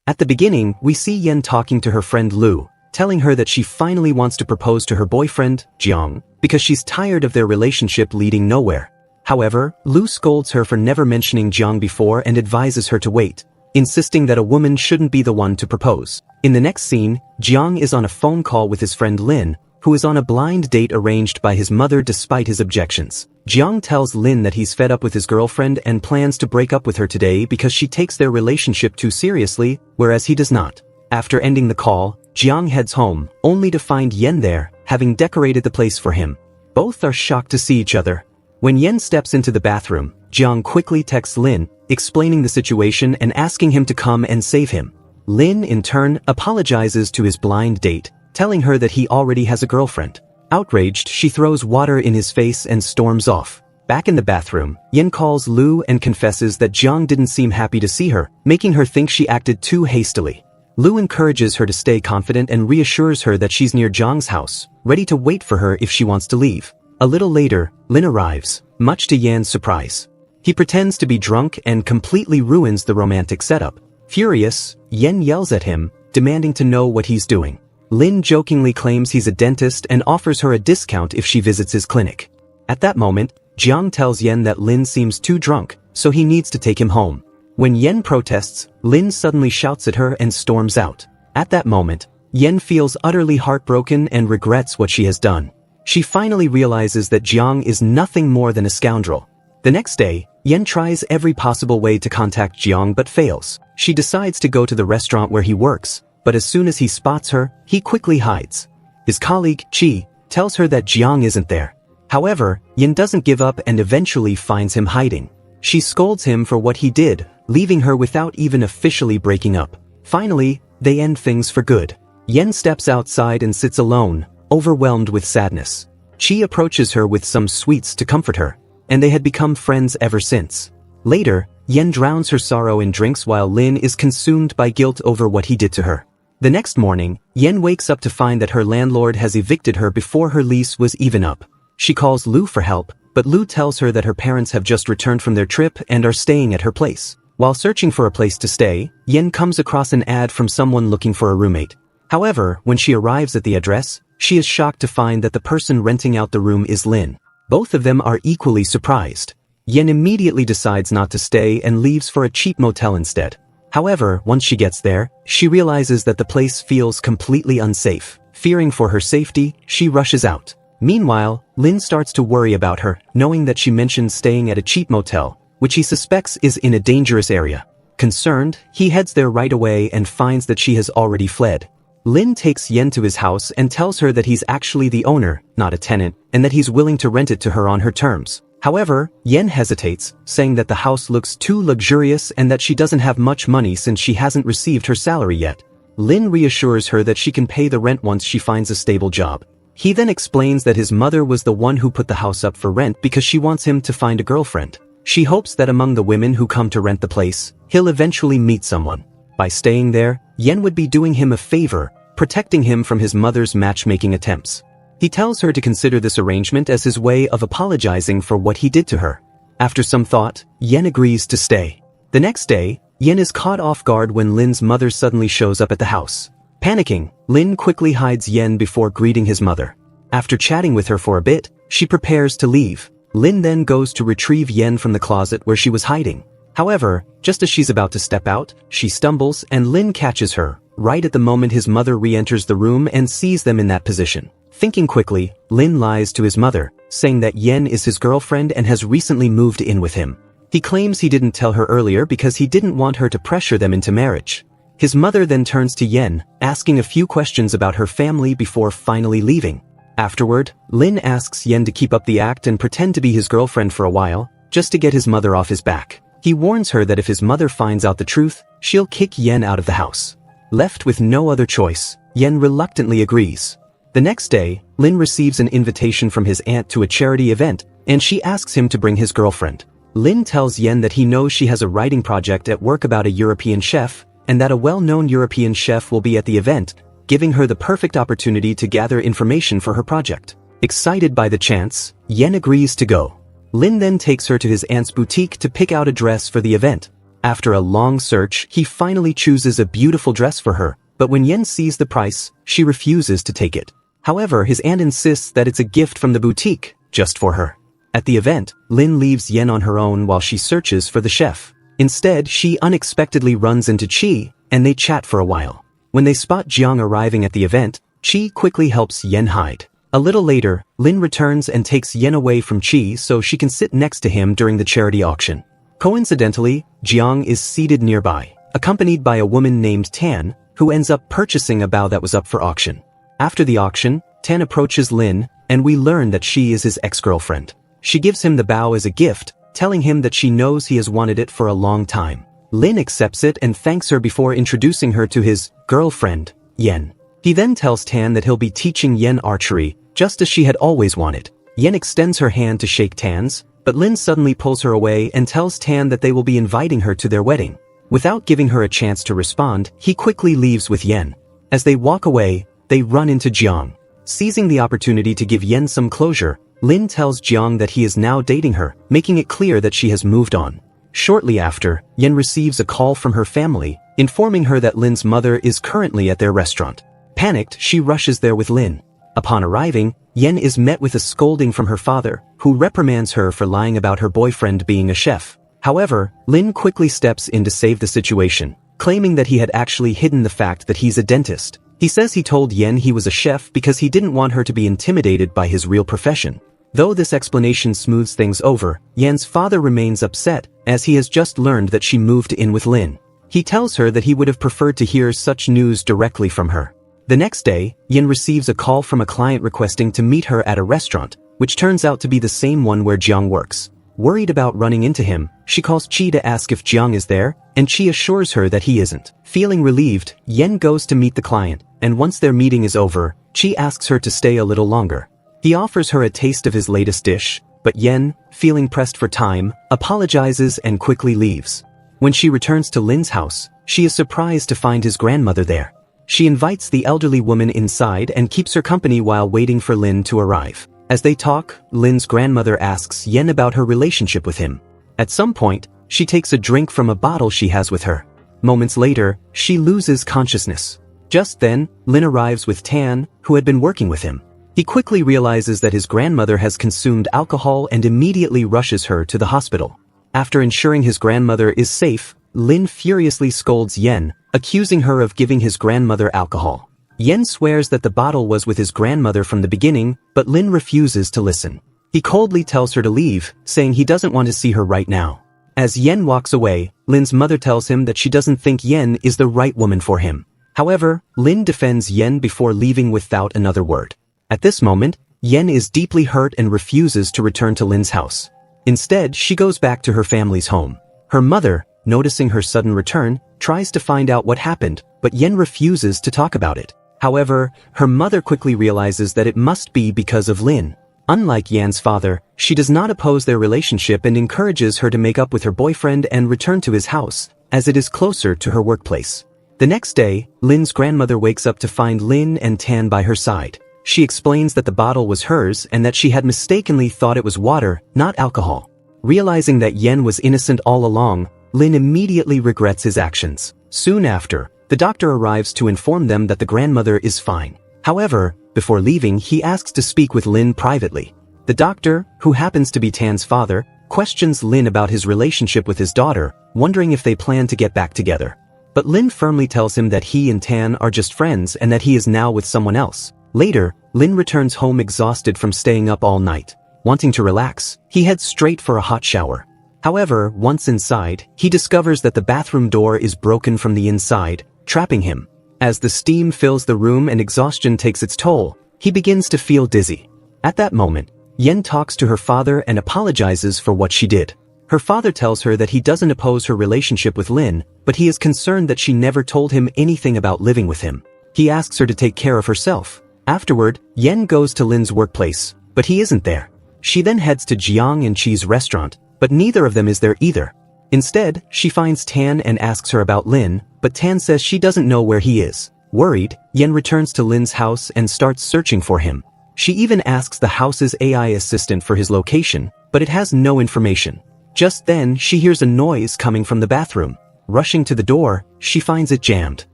At the beginning, we see Yen talking to her friend Lu, telling her that she finally wants to propose to her boyfriend, Jiang, because she's tired of their relationship leading nowhere. However, Lu scolds her for never mentioning Jiang before and advises her to wait, insisting that a woman shouldn't be the one to propose. In the next scene, Jiang is on a phone call with his friend Lin, who is on a blind date arranged by his mother despite his objections. Jiang tells Lin that he's fed up with his girlfriend and plans to break up with her today because she takes their relationship too seriously, whereas he does not. After ending the call, Jiang heads home, only to find Yen there, having decorated the place for him. Both are shocked to see each other. When Yen steps into the bathroom, Jiang quickly texts Lin, explaining the situation and asking him to come and save him. Lin, in turn, apologizes to his blind date, telling her that he already has a girlfriend. Outraged, she throws water in his face and storms off. Back in the bathroom, Yen calls Lu and confesses that Jiang didn't seem happy to see her, making her think she acted too hastily. Lu encourages her to stay confident and reassures her that she's near Jiang's house, ready to wait for her if she wants to leave. A little later, Lin arrives, much to Yan's surprise. He pretends to be drunk and completely ruins the romantic setup. Furious, Yen yells at him, demanding to know what he's doing. Lin jokingly claims he's a dentist and offers her a discount if she visits his clinic. At that moment, Jiang tells Yen that Lin seems too drunk, so he needs to take him home. When Yen protests, Lin suddenly shouts at her and storms out. At that moment, Yen feels utterly heartbroken and regrets what she has done. She finally realizes that Jiang is nothing more than a scoundrel. The next day, Yen tries every possible way to contact Jiang but fails. She decides to go to the restaurant where he works, but as soon as he spots her, he quickly hides. His colleague, Chi, tells her that Jiang isn't there. However, Yen doesn't give up and eventually finds him hiding. She scolds him for what he did, leaving her without even officially breaking up. Finally, they end things for good. Yen steps outside and sits alone, overwhelmed with sadness. Chi approaches her with some sweets to comfort her, and they had become friends ever since. Later, Yen drowns her sorrow in drinks while Lin is consumed by guilt over what he did to her. The next morning, Yen wakes up to find that her landlord has evicted her before her lease was even up. She calls Lu for help, but Lu tells her that her parents have just returned from their trip and are staying at her place. While searching for a place to stay, Yen comes across an ad from someone looking for a roommate. However, when she arrives at the address, she is shocked to find that the person renting out the room is Lin. Both of them are equally surprised. Yen immediately decides not to stay and leaves for a cheap motel instead. However, once she gets there, she realizes that the place feels completely unsafe. Fearing for her safety, she rushes out. Meanwhile, Lin starts to worry about her, knowing that she mentioned staying at a cheap motel, which he suspects is in a dangerous area. Concerned, he heads there right away and finds that she has already fled. Lin takes Yen to his house and tells her that he's actually the owner, not a tenant, and that he's willing to rent it to her on her terms. However, Yen hesitates, saying that the house looks too luxurious and that she doesn't have much money since she hasn't received her salary yet. Lin reassures her that she can pay the rent once she finds a stable job. He then explains that his mother was the one who put the house up for rent because she wants him to find a girlfriend. She hopes that among the women who come to rent the place, he'll eventually meet someone. By staying there, Yen would be doing him a favor, protecting him from his mother's matchmaking attempts. He tells her to consider this arrangement as his way of apologizing for what he did to her. After some thought, Yen agrees to stay. The next day, Yen is caught off guard when Lin's mother suddenly shows up at the house. Panicking, Lin quickly hides Yen before greeting his mother. After chatting with her for a bit, she prepares to leave. Lin then goes to retrieve Yen from the closet where she was hiding. However, just as she's about to step out, she stumbles and Lin catches her, right at the moment his mother re-enters the room and sees them in that position. Thinking quickly, Lin lies to his mother, saying that Yen is his girlfriend and has recently moved in with him. He claims he didn't tell her earlier because he didn't want her to pressure them into marriage. His mother then turns to Yen, asking a few questions about her family before finally leaving. Afterward, Lin asks Yen to keep up the act and pretend to be his girlfriend for a while, just to get his mother off his back. He warns her that if his mother finds out the truth, she'll kick Yen out of the house. Left with no other choice, Yen reluctantly agrees. The next day, Lin receives an invitation from his aunt to a charity event, and she asks him to bring his girlfriend. Lin tells Yen that he knows she has a writing project at work about a European chef, and that a well-known European chef will be at the event, giving her the perfect opportunity to gather information for her project. Excited by the chance, Yen agrees to go. Lin then takes her to his aunt's boutique to pick out a dress for the event. After a long search, he finally chooses a beautiful dress for her, but when Yen sees the price, she refuses to take it. However, his aunt insists that it's a gift from the boutique, just for her. At the event, Lin leaves Yen on her own while she searches for the chef. Instead, she unexpectedly runs into Chi, and they chat for a while. When they spot Jiang arriving at the event, Chi quickly helps Yen hide. A little later, Lin returns and takes Yen away from Chi so she can sit next to him during the charity auction. Coincidentally, Jiang is seated nearby, accompanied by a woman named Tan, who ends up purchasing a bow that was up for auction. After the auction, Tan approaches Lin, and we learn that she is his ex-girlfriend. She gives him the bow as a gift, telling him that she knows he has wanted it for a long time. Lin accepts it and thanks her before introducing her to his girlfriend, Yen. He then tells Tan that he'll be teaching Yen archery, just as she had always wanted. Yen extends her hand to shake Tan's, but Lin suddenly pulls her away and tells Tan that they will be inviting her to their wedding. Without giving her a chance to respond, he quickly leaves with Yen. As they walk away, they run into Jiang. Seizing the opportunity to give Yen some closure, Lin tells Jiang that he is now dating her, making it clear that she has moved on. Shortly after, Yen receives a call from her family, informing her that Lin's mother is currently at their restaurant. Panicked, she rushes there with Lin. Upon arriving, Yen is met with a scolding from her father, who reprimands her for lying about her boyfriend being a chef. However, Lin quickly steps in to save the situation, claiming that he had actually hidden the fact that he's a dentist. He says he told Yen he was a chef because he didn't want her to be intimidated by his real profession. Though this explanation smooths things over, Yen's father remains upset, as he has just learned that she moved in with Lin. He tells her that he would have preferred to hear such news directly from her. The next day, Yen receives a call from a client requesting to meet her at a restaurant, which turns out to be the same one where Jiang works. Worried about running into him, she calls Chi to ask if Jiang is there, and Chi assures her that he isn't. Feeling relieved, Yen goes to meet the client, and once their meeting is over, Chi asks her to stay a little longer. He offers her a taste of his latest dish, but Yen, feeling pressed for time, apologizes and quickly leaves. When she returns to Lin's house, she is surprised to find his grandmother there. She invites the elderly woman inside and keeps her company while waiting for Lin to arrive. As they talk, Lin's grandmother asks Yen about her relationship with him. At some point, she takes a drink from a bottle she has with her. Moments later, she loses consciousness. Just then, Lin arrives with Tan, who had been working with him. He quickly realizes that his grandmother has consumed alcohol and immediately rushes her to the hospital. After ensuring his grandmother is safe, Lin furiously scolds Yen, accusing her of giving his grandmother alcohol. Yen swears that the bottle was with his grandmother from the beginning, but Lin refuses to listen. He coldly tells her to leave, saying he doesn't want to see her right now. As Yen walks away, Lin's mother tells him that she doesn't think Yen is the right woman for him. However, Lin defends Yen before leaving without another word. At this moment, Yen is deeply hurt and refuses to return to Lin's house. Instead, she goes back to her family's home. Her mother, noticing her sudden return, tries to find out what happened, but Yen refuses to talk about it. However, her mother quickly realizes that it must be because of Lin. Unlike Yen's father, she does not oppose their relationship and encourages her to make up with her boyfriend and return to his house, as it is closer to her workplace. The next day, Lin's grandmother wakes up to find Lin and Tan by her side. She explains that the bottle was hers and that she had mistakenly thought it was water, not alcohol. Realizing that Yen was innocent all along, Lin immediately regrets his actions. Soon after, the doctor arrives to inform them that the grandmother is fine. However, before leaving, he asks to speak with Lin privately. The doctor, who happens to be Tan's father, questions Lin about his relationship with his daughter, wondering if they plan to get back together. But Lin firmly tells him that he and Tan are just friends and that he is now with someone else. Later, Lin returns home exhausted from staying up all night. Wanting to relax, he heads straight for a hot shower. However, once inside, he discovers that the bathroom door is broken from the inside, trapping him. As the steam fills the room and exhaustion takes its toll, he begins to feel dizzy. At that moment, Yen talks to her father and apologizes for what she did. Her father tells her that he doesn't oppose her relationship with Lin, but he is concerned that she never told him anything about living with him. He asks her to take care of herself. Afterward, Yen goes to Lin's workplace, but he isn't there. She then heads to Jiang and Chi's restaurant, but neither of them is there either. Instead, she finds Tan and asks her about Lin, but Tan says she doesn't know where he is. Worried, Yen returns to Lin's house and starts searching for him. She even asks the house's AI assistant for his location, but it has no information. Just then, she hears a noise coming from the bathroom. Rushing to the door, she finds it jammed.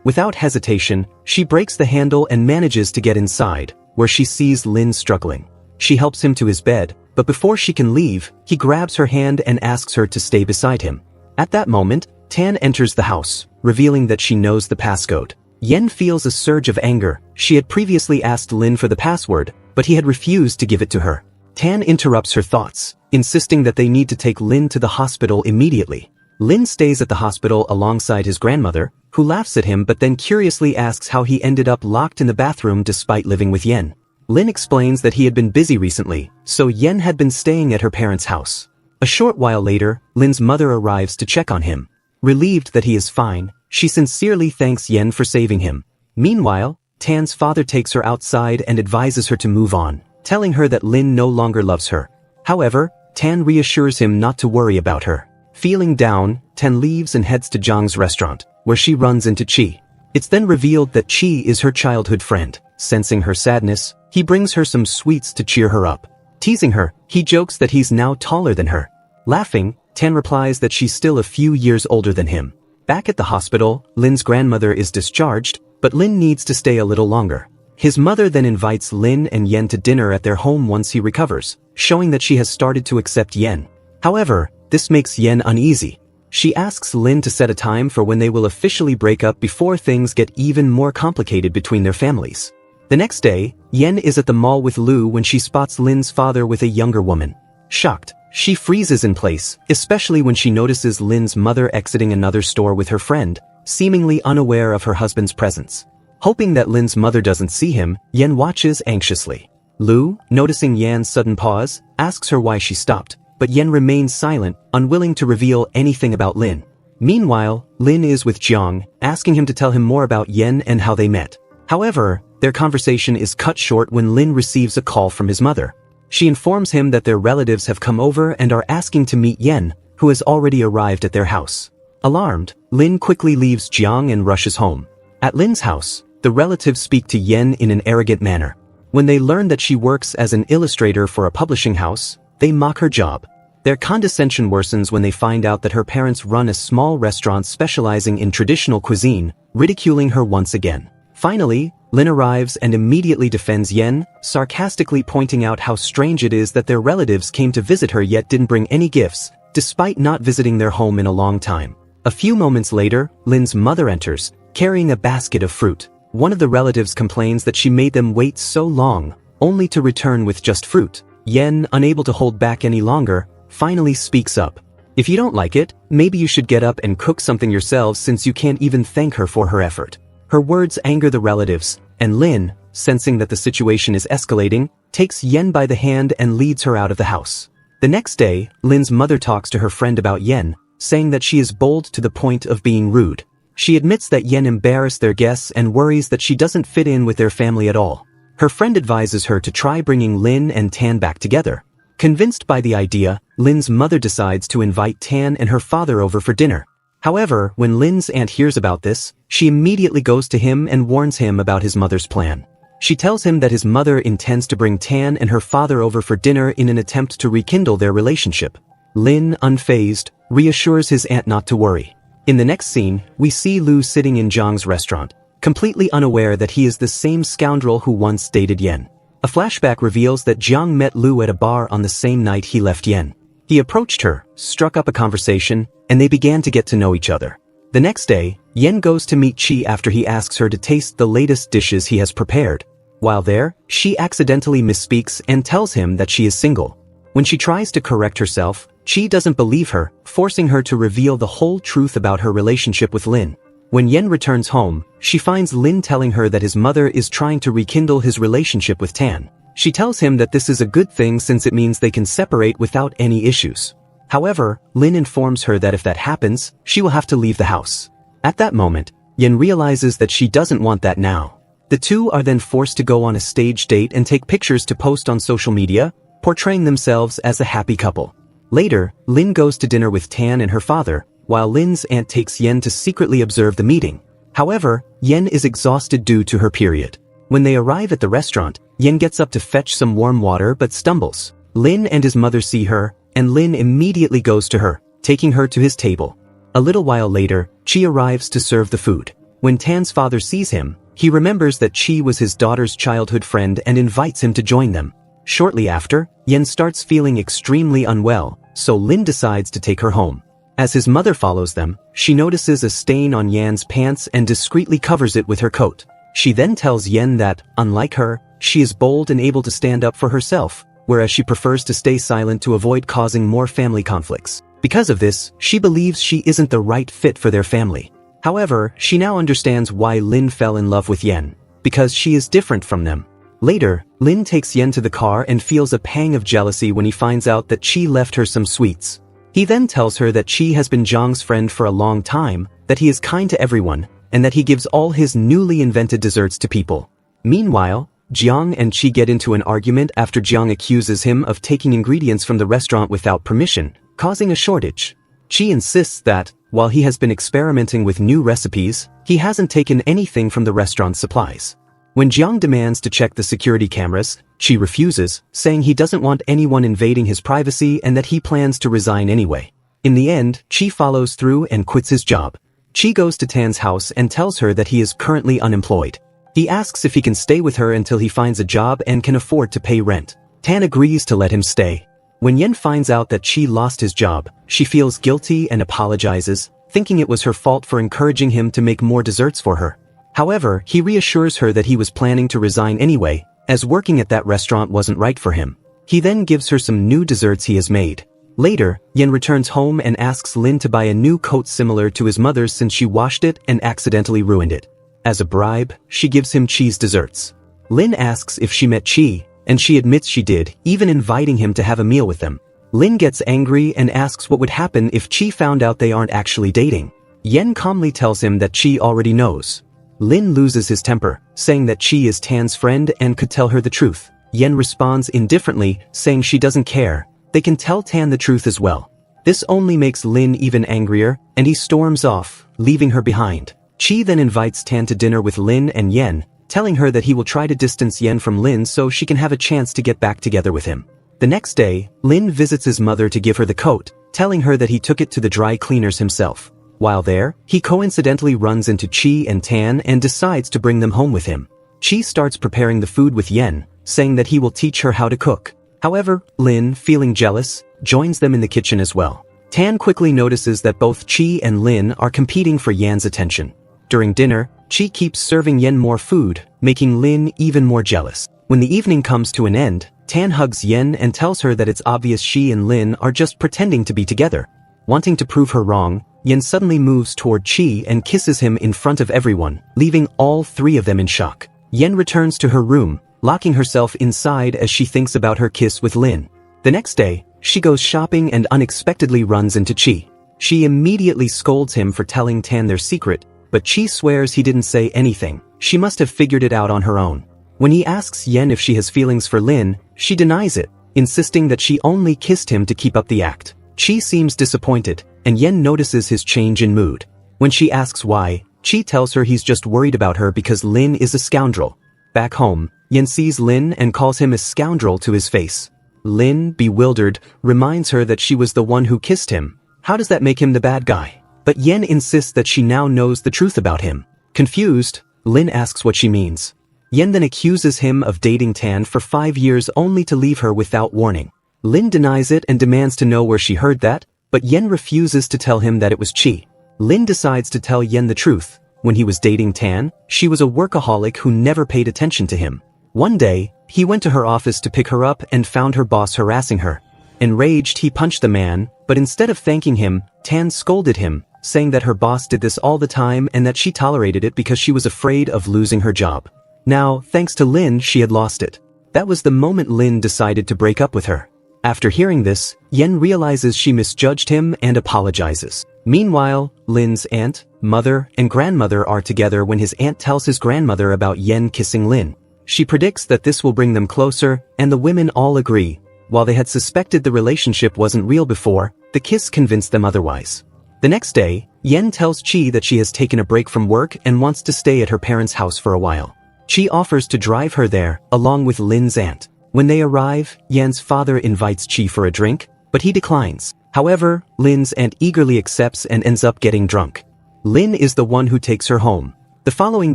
Without hesitation, she breaks the handle and manages to get inside, where she sees Lin struggling. She helps him to his bed, but before she can leave, he grabs her hand and asks her to stay beside him. At that moment, Tan enters the house, revealing that she knows the passcode. Yen feels a surge of anger. She had previously asked Lin for the password, but he had refused to give it to her. Tan interrupts her thoughts, insisting that they need to take Lin to the hospital immediately. Lin stays at the hospital alongside his grandmother, who laughs at him but then curiously asks how he ended up locked in the bathroom despite living with Yen. Lin explains that he had been busy recently, so Yen had been staying at her parents' house. A short while later, Lin's mother arrives to check on him. Relieved that he is fine, she sincerely thanks Yen for saving him. Meanwhile, Tan's father takes her outside and advises her to move on, telling her that Lin no longer loves her. However, Tan reassures him not to worry about her. Feeling down, Tan leaves and heads to Zhang's restaurant, where she runs into Chi. It's then revealed that Chi is her childhood friend. Sensing her sadness, he brings her some sweets to cheer her up. Teasing her, he jokes that he's now taller than her. Laughing, Tan replies that she's still a few years older than him. Back at the hospital, Lin's grandmother is discharged, but Lin needs to stay a little longer. His mother then invites Lin and Yen to dinner at their home once he recovers, showing that she has started to accept Yen. However, this makes Yen uneasy. She asks Lin to set a time for when they will officially break up before things get even more complicated between their families. The next day, Yen is at the mall with Lu when she spots Lin's father with a younger woman. Shocked, she freezes in place, especially when she notices Lin's mother exiting another store with her friend, seemingly unaware of her husband's presence. Hoping that Lin's mother doesn't see him, Yen watches anxiously. Lu, noticing Yen's sudden pause, asks her why she stopped, but Yen remains silent, unwilling to reveal anything about Lin. Meanwhile, Lin is with Jiang, asking him to tell him more about Yen and how they met. However, their conversation is cut short when Lin receives a call from his mother. She informs him that their relatives have come over and are asking to meet Yen, who has already arrived at their house. Alarmed, Lin quickly leaves Jiang and rushes home. At Lin's house, the relatives speak to Yen in an arrogant manner. When they learn that she works as an illustrator for a publishing house, they mock her job. Their condescension worsens when they find out that her parents run a small restaurant specializing in traditional cuisine, ridiculing her once again. Finally, Lin arrives and immediately defends Yen, sarcastically pointing out how strange it is that their relatives came to visit her yet didn't bring any gifts, despite not visiting their home in a long time. A few moments later, Lin's mother enters, carrying a basket of fruit. One of the relatives complains that she made them wait so long, only to return with just fruit. Yen, unable to hold back any longer, finally speaks up. If you don't like it, maybe you should get up and cook something yourselves since you can't even thank her for her effort. Her words anger the relatives, and Lin, sensing that the situation is escalating, takes Yen by the hand and leads her out of the house. The next day, Lin's mother talks to her friend about Yen, saying that she is bold to the point of being rude. She admits that Yen embarrassed their guests and worries that she doesn't fit in with their family at all. Her friend advises her to try bringing Lin and Tan back together. Convinced by the idea, Lin's mother decides to invite Tan and her father over for dinner. However, when Lin's aunt hears about this, she immediately goes to him and warns him about his mother's plan. She tells him that his mother intends to bring Tan and her father over for dinner in an attempt to rekindle their relationship. Lin, unfazed, reassures his aunt not to worry. In the next scene, we see Lu sitting in Zhang's restaurant, completely unaware that he is the same scoundrel who once dated Yen. A flashback reveals that Jiang met Lu at a bar on the same night he left Yen. He approached her, struck up a conversation, and they began to get to know each other. The next day, Yen goes to meet Chi after he asks her to taste the latest dishes he has prepared. While there, she accidentally misspeaks and tells him that she is single. When she tries to correct herself, Chi doesn't believe her, forcing her to reveal the whole truth about her relationship with Lin. When Yen returns home, she finds Lin telling her that his mother is trying to rekindle his relationship with Tan. She tells him that this is a good thing since it means they can separate without any issues. However, Lin informs her that if that happens, she will have to leave the house. At that moment, Yen realizes that she doesn't want that now. The two are then forced to go on a stage date and take pictures to post on social media, portraying themselves as a happy couple. Later, Lin goes to dinner with Tan and her father, while Lin's aunt takes Yen to secretly observe the meeting. However, Yen is exhausted due to her period. When they arrive at the restaurant, Yen gets up to fetch some warm water but stumbles. Lin and his mother see her, and Lin immediately goes to her, taking her to his table. A little while later, Chi arrives to serve the food. When Tan's father sees him, he remembers that Chi was his daughter's childhood friend and invites him to join them. Shortly after, Yen starts feeling extremely unwell, so Lin decides to take her home. As his mother follows them, she notices a stain on Yan's pants and discreetly covers it with her coat. She then tells Yen that, unlike her, she is bold and able to stand up for herself, whereas she prefers to stay silent to avoid causing more family conflicts. Because of this, she believes she isn't the right fit for their family. However, she now understands why Lin fell in love with Yen, because she is different from them. Later, Lin takes Yen to the car and feels a pang of jealousy when he finds out that Chi left her some sweets. He then tells her that Chi has been Jiang's friend for a long time, that he is kind to everyone, and that he gives all his newly invented desserts to people. Meanwhile, Jiang and Chi get into an argument after Jiang accuses him of taking ingredients from the restaurant without permission, causing a shortage. Chi insists that, while he has been experimenting with new recipes, he hasn't taken anything from the restaurant's supplies. When Jiang demands to check the security cameras, Chi refuses, saying he doesn't want anyone invading his privacy and that he plans to resign anyway. In the end, Chi follows through and quits his job. Chi goes to Tan's house and tells her that he is currently unemployed. He asks if he can stay with her until he finds a job and can afford to pay rent. Tan agrees to let him stay. When Yen finds out that Chi lost his job, she feels guilty and apologizes, thinking it was her fault for encouraging him to make more desserts for her. However, he reassures her that he was planning to resign anyway, as working at that restaurant wasn't right for him. He then gives her some new desserts he has made. Later, Yen returns home and asks Lin to buy a new coat similar to his mother's since she washed it and accidentally ruined it. As a bribe, she gives him Chi's desserts. Lin asks if she met Chi, and she admits she did, even inviting him to have a meal with them. Lin gets angry and asks what would happen if Chi found out they aren't actually dating. Yen calmly tells him that Chi already knows. Lin loses his temper, saying that Chi is Tan's friend and could tell her the truth. Yen responds indifferently, saying she doesn't care. They can tell Tan the truth as well. This only makes Lin even angrier, and he storms off, leaving her behind. Chi then invites Tan to dinner with Lin and Yen, telling her that he will try to distance Yen from Lin so she can have a chance to get back together with him. The next day, Lin visits his mother to give her the coat, telling her that he took it to the dry cleaners himself. While there, he coincidentally runs into Chi and Tan and decides to bring them home with him. Chi starts preparing the food with Yen, saying that he will teach her how to cook. However, Lin, feeling jealous, joins them in the kitchen as well. Tan quickly notices that both Chi and Lin are competing for Yen's attention. During dinner, Chi keeps serving Yen more food, making Lin even more jealous. When the evening comes to an end, Tan hugs Yen and tells her that it's obvious she and Lin are just pretending to be together. Wanting to prove her wrong, Yen suddenly moves toward Chi and kisses him in front of everyone, leaving all three of them in shock. Yen returns to her room, locking herself inside as she thinks about her kiss with Lin. The next day, she goes shopping and unexpectedly runs into Chi. She immediately scolds him for telling Tan their secret, but Chi swears he didn't say anything. She must have figured it out on her own. When he asks Yen if she has feelings for Lin, she denies it, insisting that she only kissed him to keep up the act. Chi seems disappointed, and Yen notices his change in mood. When she asks why, Chi tells her he's just worried about her because Lin is a scoundrel. Back home, Yen sees Lin and calls him a scoundrel to his face. Lin, bewildered, reminds her that she was the one who kissed him. How does that make him the bad guy? But Yen insists that she now knows the truth about him. Confused, Lin asks what she means. Yen then accuses him of dating Tan for 5 years only to leave her without warning. Lin denies it and demands to know where she heard that, but Yen refuses to tell him that it was Chi. Lin decides to tell Yen the truth. When he was dating Tan, she was a workaholic who never paid attention to him. One day, he went to her office to pick her up and found her boss harassing her. Enraged, he punched the man, but instead of thanking him, Tan scolded him, saying that her boss did this all the time and that she tolerated it because she was afraid of losing her job. Now, thanks to Lin, she had lost it. That was the moment Lin decided to break up with her. After hearing this, Yen realizes she misjudged him and apologizes. Meanwhile, Lin's aunt, mother, and grandmother are together when his aunt tells his grandmother about Yen kissing Lin. She predicts that this will bring them closer, and the women all agree. While they had suspected the relationship wasn't real before, the kiss convinced them otherwise. The next day, Yen tells Chi that she has taken a break from work and wants to stay at her parents' house for a while. Chi offers to drive her there, along with Lin's aunt. When they arrive, Yen's father invites Chi for a drink, but he declines. However, Lin's aunt eagerly accepts and ends up getting drunk. Lin is the one who takes her home. The following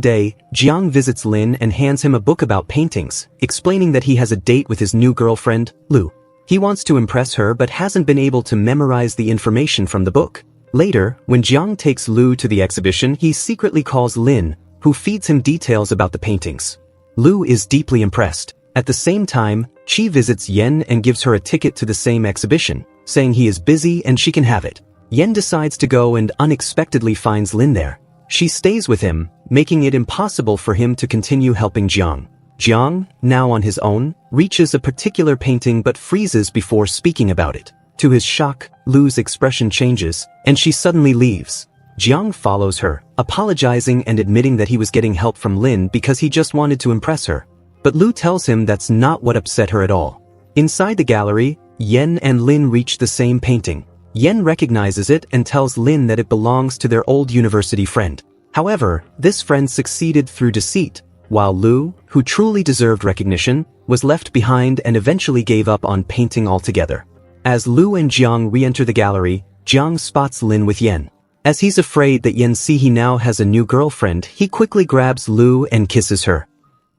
day, Jiang visits Lin and hands him a book about paintings, explaining that he has a date with his new girlfriend, Lu. He wants to impress her but hasn't been able to memorize the information from the book. Later, when Jiang takes Lu to the exhibition, he secretly calls Lin, who feeds him details about the paintings. Lu is deeply impressed. At the same time, Qi visits Yen and gives her a ticket to the same exhibition, saying he is busy and she can have it. Yen decides to go and unexpectedly finds Lin there. She stays with him, making it impossible for him to continue helping Jiang. Jiang, now on his own, reaches a particular painting but freezes before speaking about it. To his shock, Lu's expression changes, and she suddenly leaves. Jiang follows her, apologizing and admitting that he was getting help from Lin because he just wanted to impress her. But Lu tells him that's not what upset her at all. Inside the gallery, Yen and Lin reach the same painting. Yen recognizes it and tells Lin that it belongs to their old university friend. However, this friend succeeded through deceit, while Lu, who truly deserved recognition, was left behind and eventually gave up on painting altogether. As Lu and Jiang re-enter the gallery, Jiang spots Lin with Yen. As he's afraid that Yen sees he now has a new girlfriend, he quickly grabs Lu and kisses her.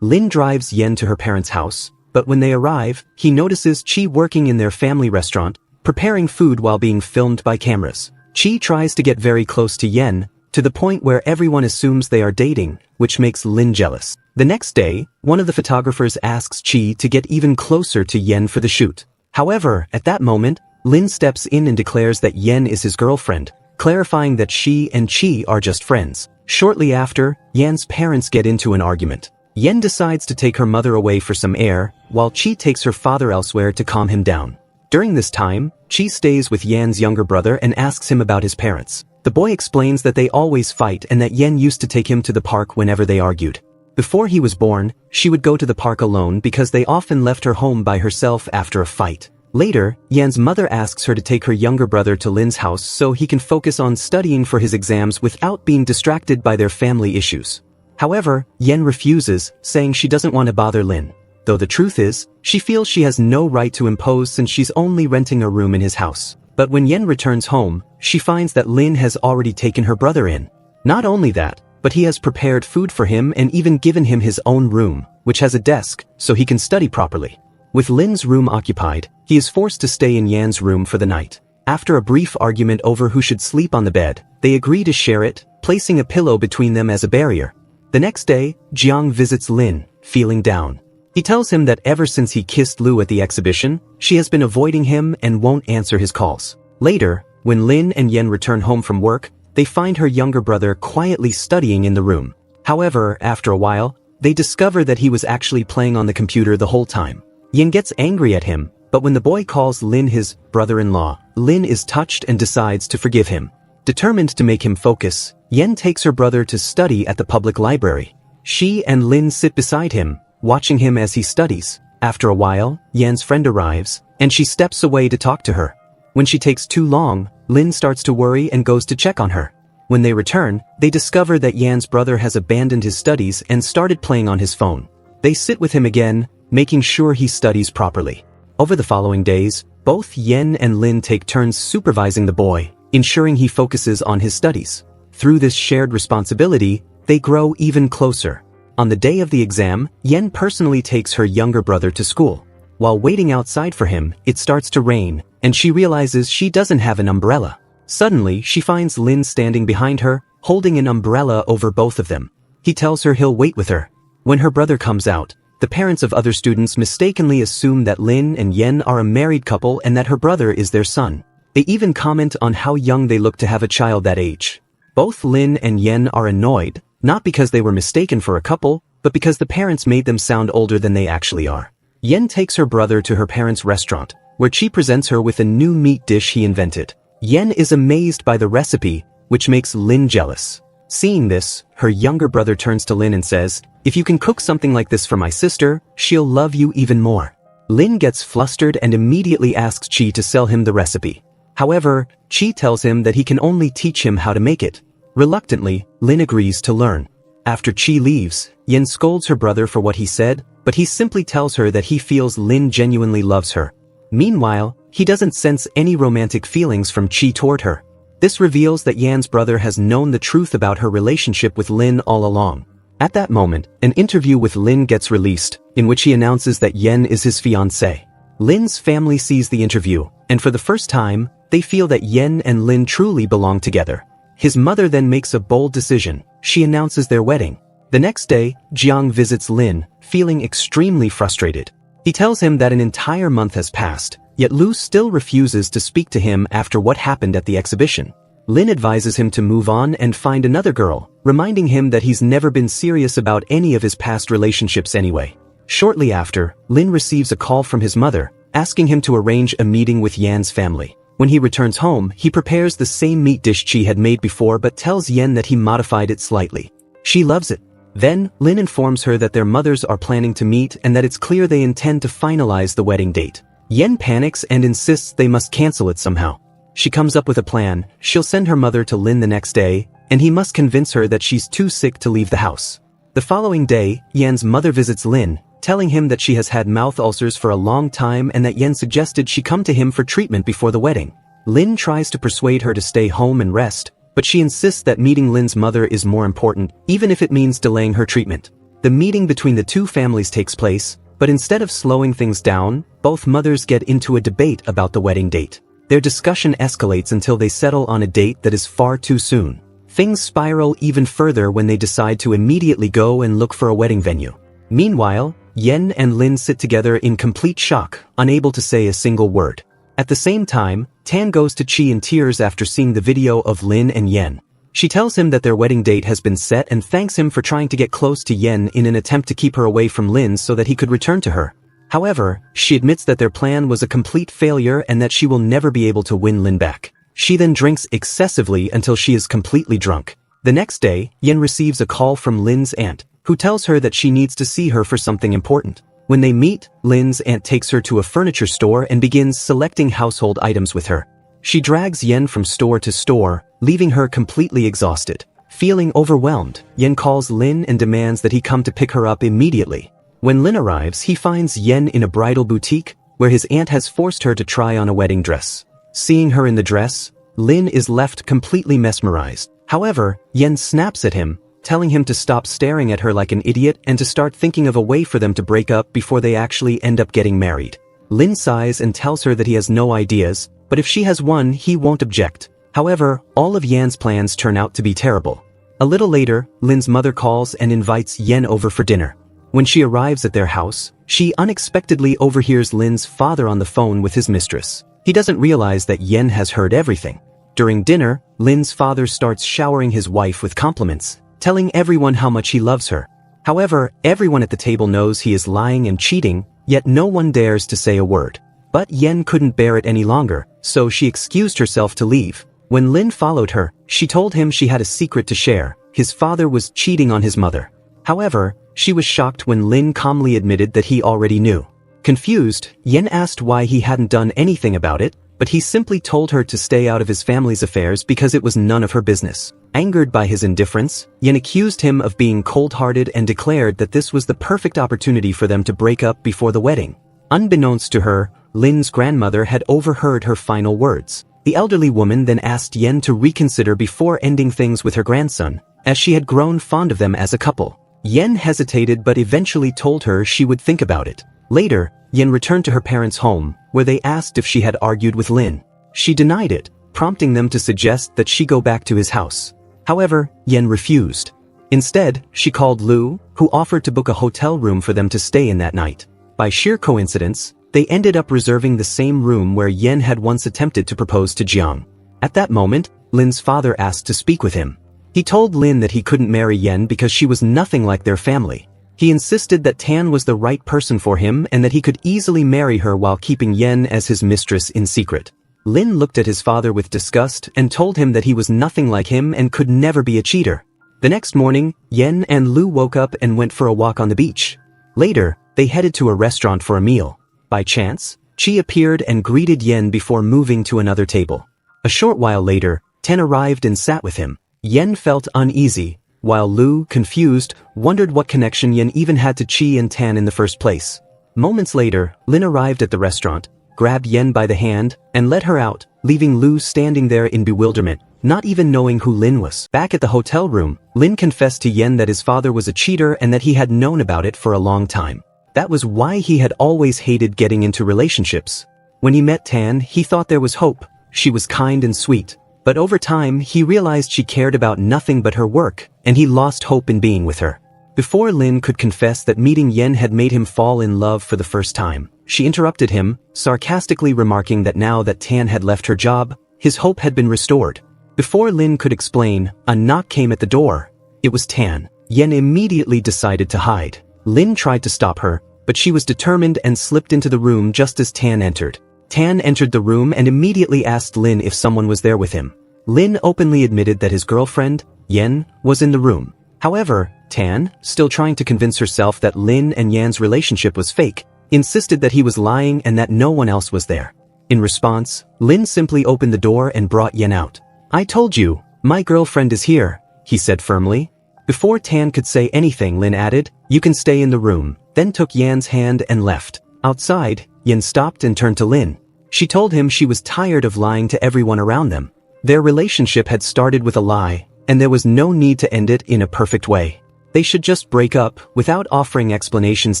Lin drives Yen to her parents' house, but when they arrive, he notices Qi working in their family restaurant, preparing food while being filmed by cameras. Qi tries to get very close to Yen, to the point where everyone assumes they are dating, which makes Lin jealous. The next day, one of the photographers asks Qi to get even closer to Yen for the shoot. However, at that moment, Lin steps in and declares that Yen is his girlfriend, clarifying that she and Qi are just friends. Shortly after, Yen's parents get into an argument. Yen decides to take her mother away for some air, while Qi takes her father elsewhere to calm him down. During this time, Qi stays with Yen's younger brother and asks him about his parents. The boy explains that they always fight and that Yen used to take him to the park whenever they argued. Before he was born, she would go to the park alone because they often left her home by herself after a fight. Later, Yen's mother asks her to take her younger brother to Lin's house so he can focus on studying for his exams without being distracted by their family issues. However, Yen refuses, saying she doesn't want to bother Lin. Though the truth is, she feels she has no right to impose since she's only renting a room in his house. But when Yen returns home, she finds that Lin has already taken her brother in. Not only that, but he has prepared food for him and even given him his own room, which has a desk, so he can study properly. With Lin's room occupied, he is forced to stay in Yan's room for the night. After a brief argument over who should sleep on the bed, they agree to share it, placing a pillow between them as a barrier. The next day, Jiang visits Lin, feeling down. He tells him that ever since he kissed Lu at the exhibition, she has been avoiding him and won't answer his calls. Later, when Lin and Yen return home from work, they find her younger brother quietly studying in the room. However, after a while, they discover that he was actually playing on the computer the whole time. Yen gets angry at him, but when the boy calls Lin his brother-in-law, Lin is touched and decides to forgive him. Determined to make him focus, Yen takes her brother to study at the public library. She and Lin sit beside him, watching him as he studies. After a while, Yen's friend arrives, and she steps away to talk to her. When she takes too long, Lin starts to worry and goes to check on her. When they return, they discover that Yan's brother has abandoned his studies and started playing on his phone. They sit with him again, making sure he studies properly. Over the following days, both Yen and Lin take turns supervising the boy, ensuring he focuses on his studies. Through this shared responsibility, they grow even closer. On the day of the exam, Yen personally takes her younger brother to school. While waiting outside for him, it starts to rain, and she realizes she doesn't have an umbrella. Suddenly, she finds Lin standing behind her, holding an umbrella over both of them. He tells her he'll wait with her. When her brother comes out, the parents of other students mistakenly assume that Lin and Yen are a married couple and that her brother is their son. They even comment on how young they look to have a child that age. Both Lin and Yen are annoyed, not because they were mistaken for a couple, but because the parents made them sound older than they actually are. Yen takes her brother to her parents' restaurant, where Qi presents her with a new meat dish he invented. Yen is amazed by the recipe, which makes Lin jealous. Seeing this, her younger brother turns to Lin and says, "If you can cook something like this for my sister, she'll love you even more." Lin gets flustered and immediately asks Qi to sell him the recipe. However, Qi tells him that he can only teach him how to make it. Reluctantly, Lin agrees to learn. After Qi leaves, Yen scolds her brother for what he said, but he simply tells her that he feels Lin genuinely loves her. Meanwhile, he doesn't sense any romantic feelings from Chi toward her. This reveals that Yan's brother has known the truth about her relationship with Lin all along. At that moment, an interview with Lin gets released, in which he announces that Yan is his fiancée. Lin's family sees the interview, and for the first time, they feel that Yan and Lin truly belong together. His mother then makes a bold decision. She announces their wedding. The next day, Jiang visits Lin, feeling extremely frustrated. He tells him that an entire month has passed, yet Lu still refuses to speak to him after what happened at the exhibition. Lin advises him to move on and find another girl, reminding him that he's never been serious about any of his past relationships anyway. Shortly after, Lin receives a call from his mother, asking him to arrange a meeting with Yan's family. When he returns home, he prepares the same meat dish Chi had made before but tells Yan that he modified it slightly. She loves it. Then, Lin informs her that their mothers are planning to meet and that it's clear they intend to finalize the wedding date. Yan panics and insists they must cancel it somehow. She comes up with a plan. She'll send her mother to Lin the next day, and he must convince her that she's too sick to leave the house. The following day, Yan's mother visits Lin, telling him that she has had mouth ulcers for a long time and that Yan suggested she come to him for treatment before the wedding. Lin tries to persuade her to stay home and rest, but she insists that meeting Lin's mother is more important, even if it means delaying her treatment. The meeting between the two families takes place, but instead of slowing things down, both mothers get into a debate about the wedding date. Their discussion escalates until they settle on a date that is far too soon. Things spiral even further when they decide to immediately go and look for a wedding venue. Meanwhile, Yan and Lin sit together in complete shock, unable to say a single word. At the same time, Tan goes to Chi in tears after seeing the video of Lin and Yan. She tells him that their wedding date has been set and thanks him for trying to get close to Yan in an attempt to keep her away from Lin so that he could return to her. However, she admits that their plan was a complete failure and that she will never be able to win Lin back. She then drinks excessively until she is completely drunk. The next day, Yan receives a call from Lin's aunt, who tells her that she needs to see her for something important. When they meet, Lin's aunt takes her to a furniture store and begins selecting household items with her. She drags Yan from store to store, leaving her completely exhausted. Feeling overwhelmed, Yan calls Lin and demands that he come to pick her up immediately. When Lin arrives, he finds Yan in a bridal boutique, where his aunt has forced her to try on a wedding dress. Seeing her in the dress, Lin is left completely mesmerized. However, Yan snaps at him, telling him to stop staring at her like an idiot and to start thinking of a way for them to break up before they actually end up getting married. Lin sighs and tells her that he has no ideas, but if she has one, he won't object. However, all of Yan's plans turn out to be terrible. A little later, Lin's mother calls and invites Yan over for dinner. When she arrives at their house, she unexpectedly overhears Lin's father on the phone with his mistress. He doesn't realize that Yan has heard everything. During dinner, Lin's father starts showering his wife with compliments, telling everyone how much he loves her. However, everyone at the table knows he is lying and cheating, yet no one dares to say a word. But Yan couldn't bear it any longer, so she excused herself to leave. When Lin followed her, she told him she had a secret to share. His father was cheating on his mother. However, she was shocked when Lin calmly admitted that he already knew. Confused, Yan asked why he hadn't done anything about it, but he simply told her to stay out of his family's affairs because it was none of her business. Angered by his indifference, Yan accused him of being cold-hearted and declared that this was the perfect opportunity for them to break up before the wedding. Unbeknownst to her, Lin's grandmother had overheard her final words. The elderly woman then asked Yan to reconsider before ending things with her grandson, as she had grown fond of them as a couple. Yan hesitated but eventually told her she would think about it. Later, Yan returned to her parents' home, where they asked if she had argued with Lin. She denied it, prompting them to suggest that she go back to his house. However, Yan refused. Instead, she called Lu, who offered to book a hotel room for them to stay in that night. By sheer coincidence, they ended up reserving the same room where Yan had once attempted to propose to Jiang. At that moment, Lin's father asked to speak with him. He told Lin that he couldn't marry Yan because she was nothing like their family. He insisted that Tan was the right person for him and that he could easily marry her while keeping Yan as his mistress in secret. Lin looked at his father with disgust and told him that he was nothing like him and could never be a cheater. The next morning, Yan and Lu woke up and went for a walk on the beach. Later, they headed to a restaurant for a meal. By chance, Chi appeared and greeted Yan before moving to another table. A short while later, Tan arrived and sat with him. Yan felt uneasy, while Lu, confused, wondered what connection Yan even had to Chi and Tan in the first place. Moments later, Lin arrived at the restaurant, grabbed Yen by the hand, and led her out, leaving Lu standing there in bewilderment, not even knowing who Lin was. Back at the hotel room, Lin confessed to Yen that his father was a cheater and that he had known about it for a long time. That was why he had always hated getting into relationships. When he met Tan, he thought there was hope. She was kind and sweet. But over time, he realized she cared about nothing but her work, and he lost hope in being with her. Before Lin could confess that meeting Yen had made him fall in love for the first time, she interrupted him, sarcastically remarking that now that Tan had left her job, his hope had been restored. Before Lin could explain, a knock came at the door. It was Tan. Yen immediately decided to hide. Lin tried to stop her, but she was determined and slipped into the room just as Tan entered. Tan entered the room and immediately asked Lin if someone was there with him. Lin openly admitted that his girlfriend, Yen, was in the room. However, Tan, still trying to convince herself that Lin and Yen's relationship was fake, insisted that he was lying and that no one else was there. In response, Lin simply opened the door and brought Yen out. "I told you, my girlfriend is here," he said firmly. Before Tan could say anything, Lin added, "You can stay in the room," then took Yen's hand and left. Outside, Yen stopped and turned to Lin. She told him she was tired of lying to everyone around them. Their relationship had started with a lie, and there was no need to end it in a perfect way. They should just break up without offering explanations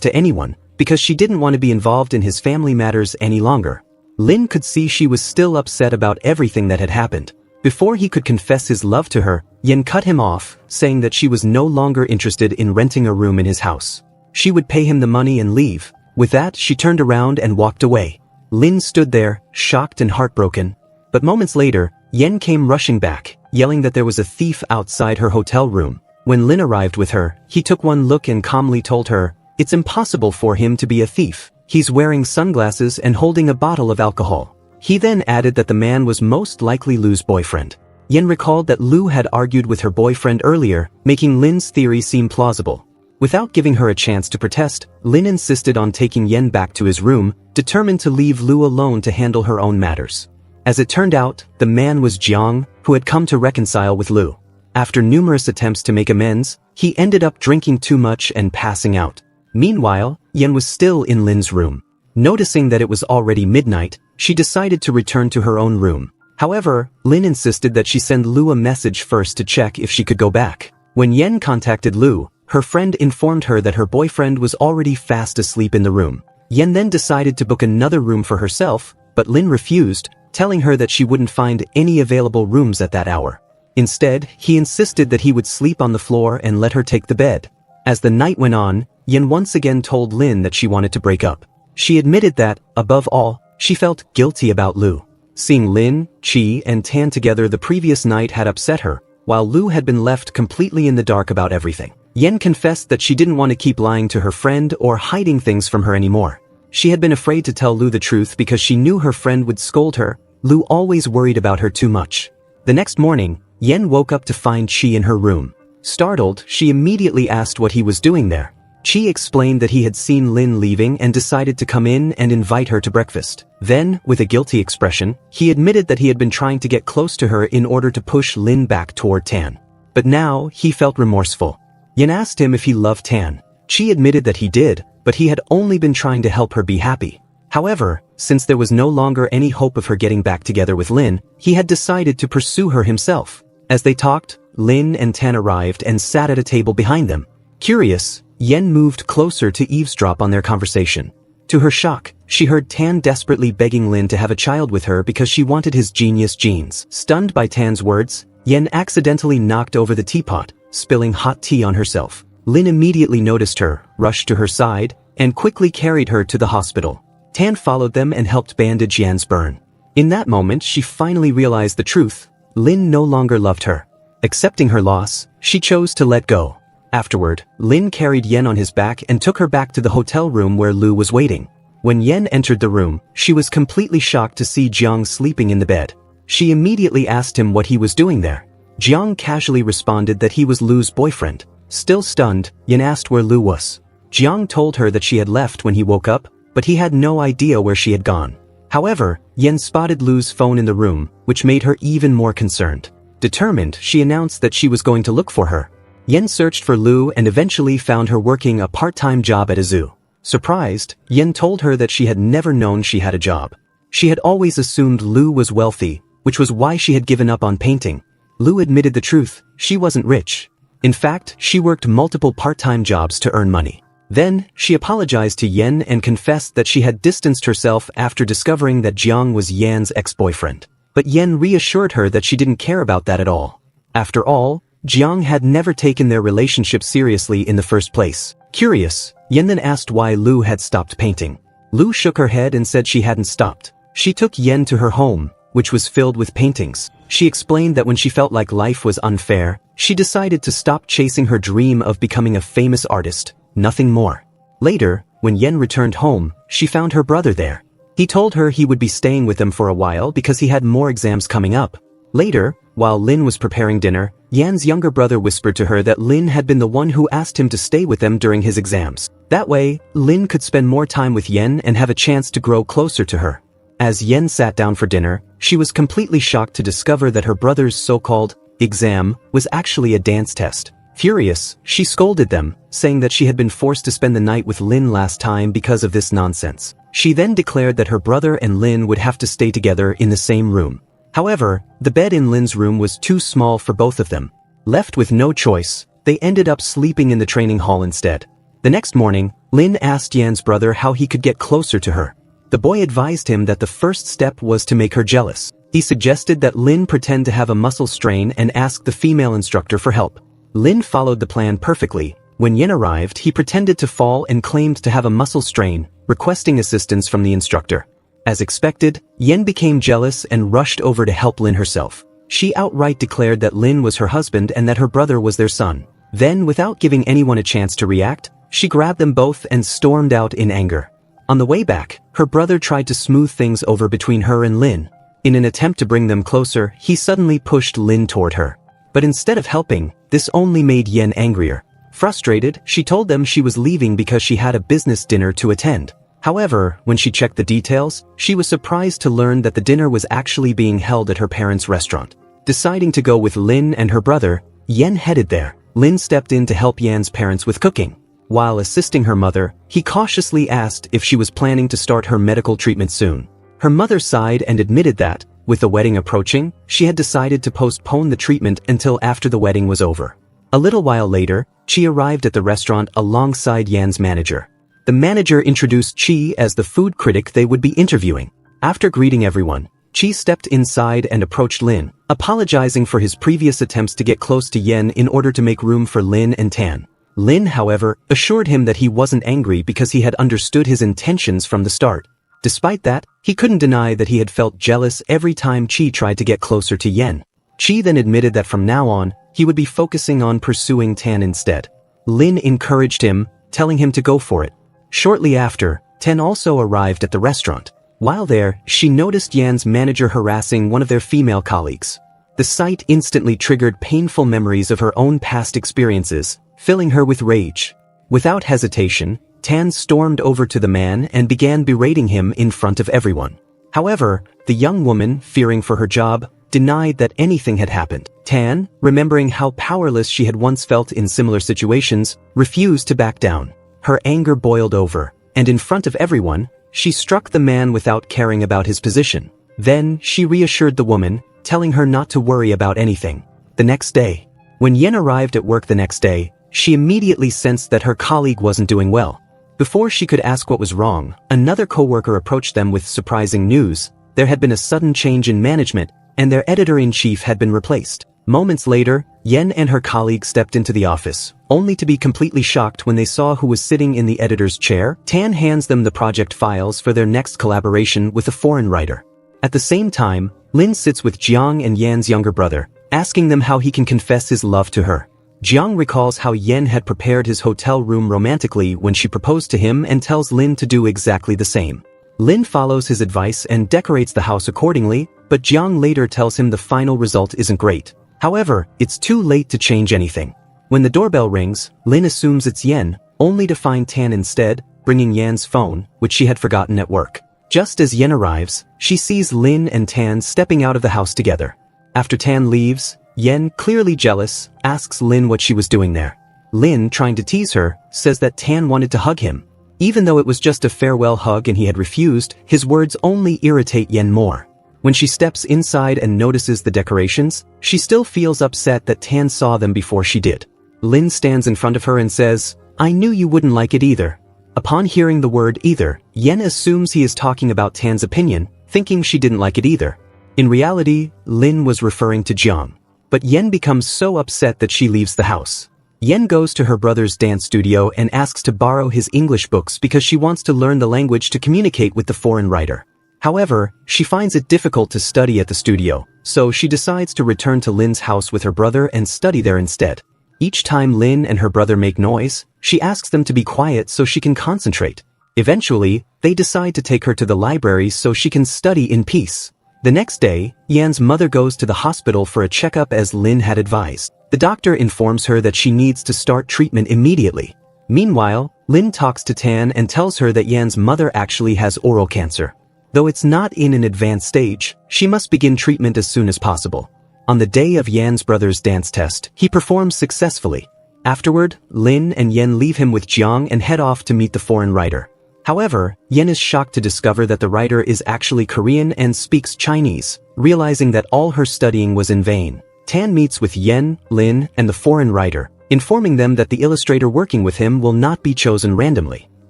to anyone, because she didn't want to be involved in his family matters any longer. Lin could see she was still upset about everything that had happened. Before he could confess his love to her, Yen cut him off, saying that she was no longer interested in renting a room in his house. She would pay him the money and leave. With that, she turned around and walked away. Lin stood there, shocked and heartbroken. But moments later, Yen came rushing back, yelling that there was a thief outside her hotel room. When Lin arrived with her, he took one look and calmly told her, "It's impossible for him to be a thief. He's wearing sunglasses and holding a bottle of alcohol." He then added that the man was most likely Lu's boyfriend. Yen recalled that Lu had argued with her boyfriend earlier, making Lin's theory seem plausible. Without giving her a chance to protest, Lin insisted on taking Yen back to his room, determined to leave Lu alone to handle her own matters. As it turned out, the man was Jiang, who had come to reconcile with Lu. After numerous attempts to make amends, he ended up drinking too much and passing out. Meanwhile, Yen was still in Lin's room. Noticing that it was already midnight, she decided to return to her own room. However, Lin insisted that she send Lu a message first to check if she could go back. When Yen contacted Lu, her friend informed her that her boyfriend was already fast asleep in the room. Yen then decided to book another room for herself, but Lin refused, telling her that she wouldn't find any available rooms at that hour. Instead, he insisted that he would sleep on the floor and let her take the bed. As the night went on, Yen once again told Lin that she wanted to break up. She admitted that, above all, she felt guilty about Lu. Seeing Lin, Chi, and Tan together the previous night had upset her, while Lu had been left completely in the dark about everything. Yen confessed that she didn't want to keep lying to her friend or hiding things from her anymore. She had been afraid to tell Lu the truth because she knew her friend would scold her. Lu always worried about her too much. The next morning, Yen woke up to find Chi in her room. Startled, she immediately asked what he was doing there. Chi explained that he had seen Lin leaving and decided to come in and invite her to breakfast. Then, with a guilty expression, he admitted that he had been trying to get close to her in order to push Lin back toward Tan. But now, he felt remorseful. Yen asked him if he loved Tan. Chi admitted that he did, but he had only been trying to help her be happy. However, since there was no longer any hope of her getting back together with Lin, he had decided to pursue her himself. As they talked, Lin and Tan arrived and sat at a table behind them. Curious, Yen moved closer to eavesdrop on their conversation. To her shock, she heard Tan desperately begging Lin to have a child with her because she wanted his genius genes. Stunned by Tan's words, Yen accidentally knocked over the teapot, spilling hot tea on herself. Lin immediately noticed her, rushed to her side, and quickly carried her to the hospital. Tan followed them and helped bandage Yen's burn. In that moment, she finally realized the truth. Lin no longer loved her. Accepting her loss, she chose to let go. Afterward, Lin carried Yen on his back and took her back to the hotel room where Lu was waiting. When Yen entered the room, she was completely shocked to see Jiang sleeping in the bed. She immediately asked him what he was doing there. Jiang casually responded that he was Lu's boyfriend. Still stunned, Yen asked where Lu was. Jiang told her that she had left when he woke up, but he had no idea where she had gone. However, Yen spotted Lu's phone in the room, which made her even more concerned. Determined, she announced that she was going to look for her. Yen searched for Lu and eventually found her working a part-time job at a zoo. Surprised, Yen told her that she had never known she had a job. She had always assumed Lu was wealthy, which was why she had given up on painting. Lu admitted the truth, she wasn't rich. In fact, she worked multiple part-time jobs to earn money. Then, she apologized to Yen and confessed that she had distanced herself after discovering that Jiang was Yan's ex-boyfriend. But Yen reassured her that she didn't care about that at all. After all, Jiang had never taken their relationship seriously in the first place. Curious, Yen then asked why Lu had stopped painting. Lu shook her head and said she hadn't stopped. She took Yen to her home, which was filled with paintings. She explained that when she felt like life was unfair, she decided to stop chasing her dream of becoming a famous artist, nothing more. Later, when Yen returned home, she found her brother there. He told her he would be staying with them for a while because he had more exams coming up. Later, while Lin was preparing dinner, Yan's younger brother whispered to her that Lin had been the one who asked him to stay with them during his exams. That way, Lin could spend more time with Yen and have a chance to grow closer to her. As Yen sat down for dinner, she was completely shocked to discover that her brother's so-called exam was actually a dance test. Furious, she scolded them, saying that she had been forced to spend the night with Lin last time because of this nonsense. She then declared that her brother and Lin would have to stay together in the same room. However, the bed in Lin's room was too small for both of them. Left with no choice, they ended up sleeping in the training hall instead. The next morning, Lin asked Yan's brother how he could get closer to her. The boy advised him that the first step was to make her jealous. He suggested that Lin pretend to have a muscle strain and ask the female instructor for help. Lin followed the plan perfectly. When Yen arrived, he pretended to fall and claimed to have a muscle strain, requesting assistance from the instructor. As expected, Yen became jealous and rushed over to help Lin herself. She outright declared that Lin was her husband and that her brother was their son. Then, without giving anyone a chance to react, she grabbed them both and stormed out in anger. On the way back, her brother tried to smooth things over between her and Lin. In an attempt to bring them closer, he suddenly pushed Lin toward her. But instead of helping, this only made Yen angrier. Frustrated, she told them she was leaving because she had a business dinner to attend. However, when she checked the details, she was surprised to learn that the dinner was actually being held at her parents' restaurant. Deciding to go with Lin and her brother, Yen headed there. Lin stepped in to help Yan's parents with cooking. While assisting her mother, he cautiously asked if she was planning to start her medical treatment soon. Her mother sighed and admitted that, with the wedding approaching, she had decided to postpone the treatment until after the wedding was over. A little while later, Chi arrived at the restaurant alongside Yan's manager. The manager introduced Chi as the food critic they would be interviewing. After greeting everyone, Chi stepped inside and approached Lin, apologizing for his previous attempts to get close to Yen in order to make room for Lin and Tan. Lin, however, assured him that he wasn't angry because he had understood his intentions from the start. Despite that, he couldn't deny that he had felt jealous every time Chi tried to get closer to Yen. Chi then admitted that from now on, he would be focusing on pursuing Tan instead. Lin encouraged him, telling him to go for it. Shortly after, Tan also arrived at the restaurant. While there, she noticed Yan's manager harassing one of their female colleagues. The sight instantly triggered painful memories of her own past experiences, filling her with rage. Without hesitation, Tan stormed over to the man and began berating him in front of everyone. However, the young woman, fearing for her job, denied that anything had happened. Tan, remembering how powerless she had once felt in similar situations, refused to back down. Her anger boiled over, and in front of everyone, she struck the man without caring about his position. Then, she reassured the woman, telling her not to worry about anything. The next day, when Yen arrived at work the next day, she immediately sensed that her colleague wasn't doing well. Before she could ask what was wrong, another coworker approached them with surprising news. There had been a sudden change in management, and their editor-in-chief had been replaced. Moments later, Yen and her colleague stepped into the office, only to be completely shocked when they saw who was sitting in the editor's chair. Tan hands them the project files for their next collaboration with a foreign writer. At the same time, Lin sits with Jiang and Yan's younger brother, asking them how he can confess his love to her. Jiang recalls how Yen had prepared his hotel room romantically when she proposed to him and tells Lin to do exactly the same. Lin follows his advice and decorates the house accordingly, but Jiang later tells him the final result isn't great. However, it's too late to change anything. When the doorbell rings, Lin assumes it's Yen, only to find Tan instead, bringing Yan's phone, which she had forgotten at work. Just as Yen arrives, she sees Lin and Tan stepping out of the house together. After Tan leaves, Yen, clearly jealous, asks Lin what she was doing there. Lin, trying to tease her, says that Tan wanted to hug him. Even though it was just a farewell hug and he had refused, his words only irritate Yen more. When she steps inside and notices the decorations, she still feels upset that Tan saw them before she did. Lin stands in front of her and says, "I knew you wouldn't like it either." Upon hearing the word either, Yen assumes he is talking about Tan's opinion, thinking she didn't like it either. In reality, Lin was referring to Jiang. But Yen becomes so upset that she leaves the house. Yen goes to her brother's dance studio and asks to borrow his English books because she wants to learn the language to communicate with the foreign writer. However, she finds it difficult to study at the studio, so she decides to return to Lin's house with her brother and study there instead. Each time Lin and her brother make noise, she asks them to be quiet so she can concentrate. Eventually, they decide to take her to the library so she can study in peace. The next day, Yan's mother goes to the hospital for a checkup as Lin had advised. The doctor informs her that she needs to start treatment immediately. Meanwhile, Lin talks to Tan and tells her that Yan's mother actually has oral cancer. Though it's not in an advanced stage, she must begin treatment as soon as possible. On the day of Yan's brother's dance test, he performs successfully. Afterward, Lin and Yen leave him with Jiang and head off to meet the foreign writer. However, Yen is shocked to discover that the writer is actually Korean and speaks Chinese, realizing that all her studying was in vain. Tan meets with Yen, Lin, and the foreign writer, informing them that the illustrator working with him will not be chosen randomly.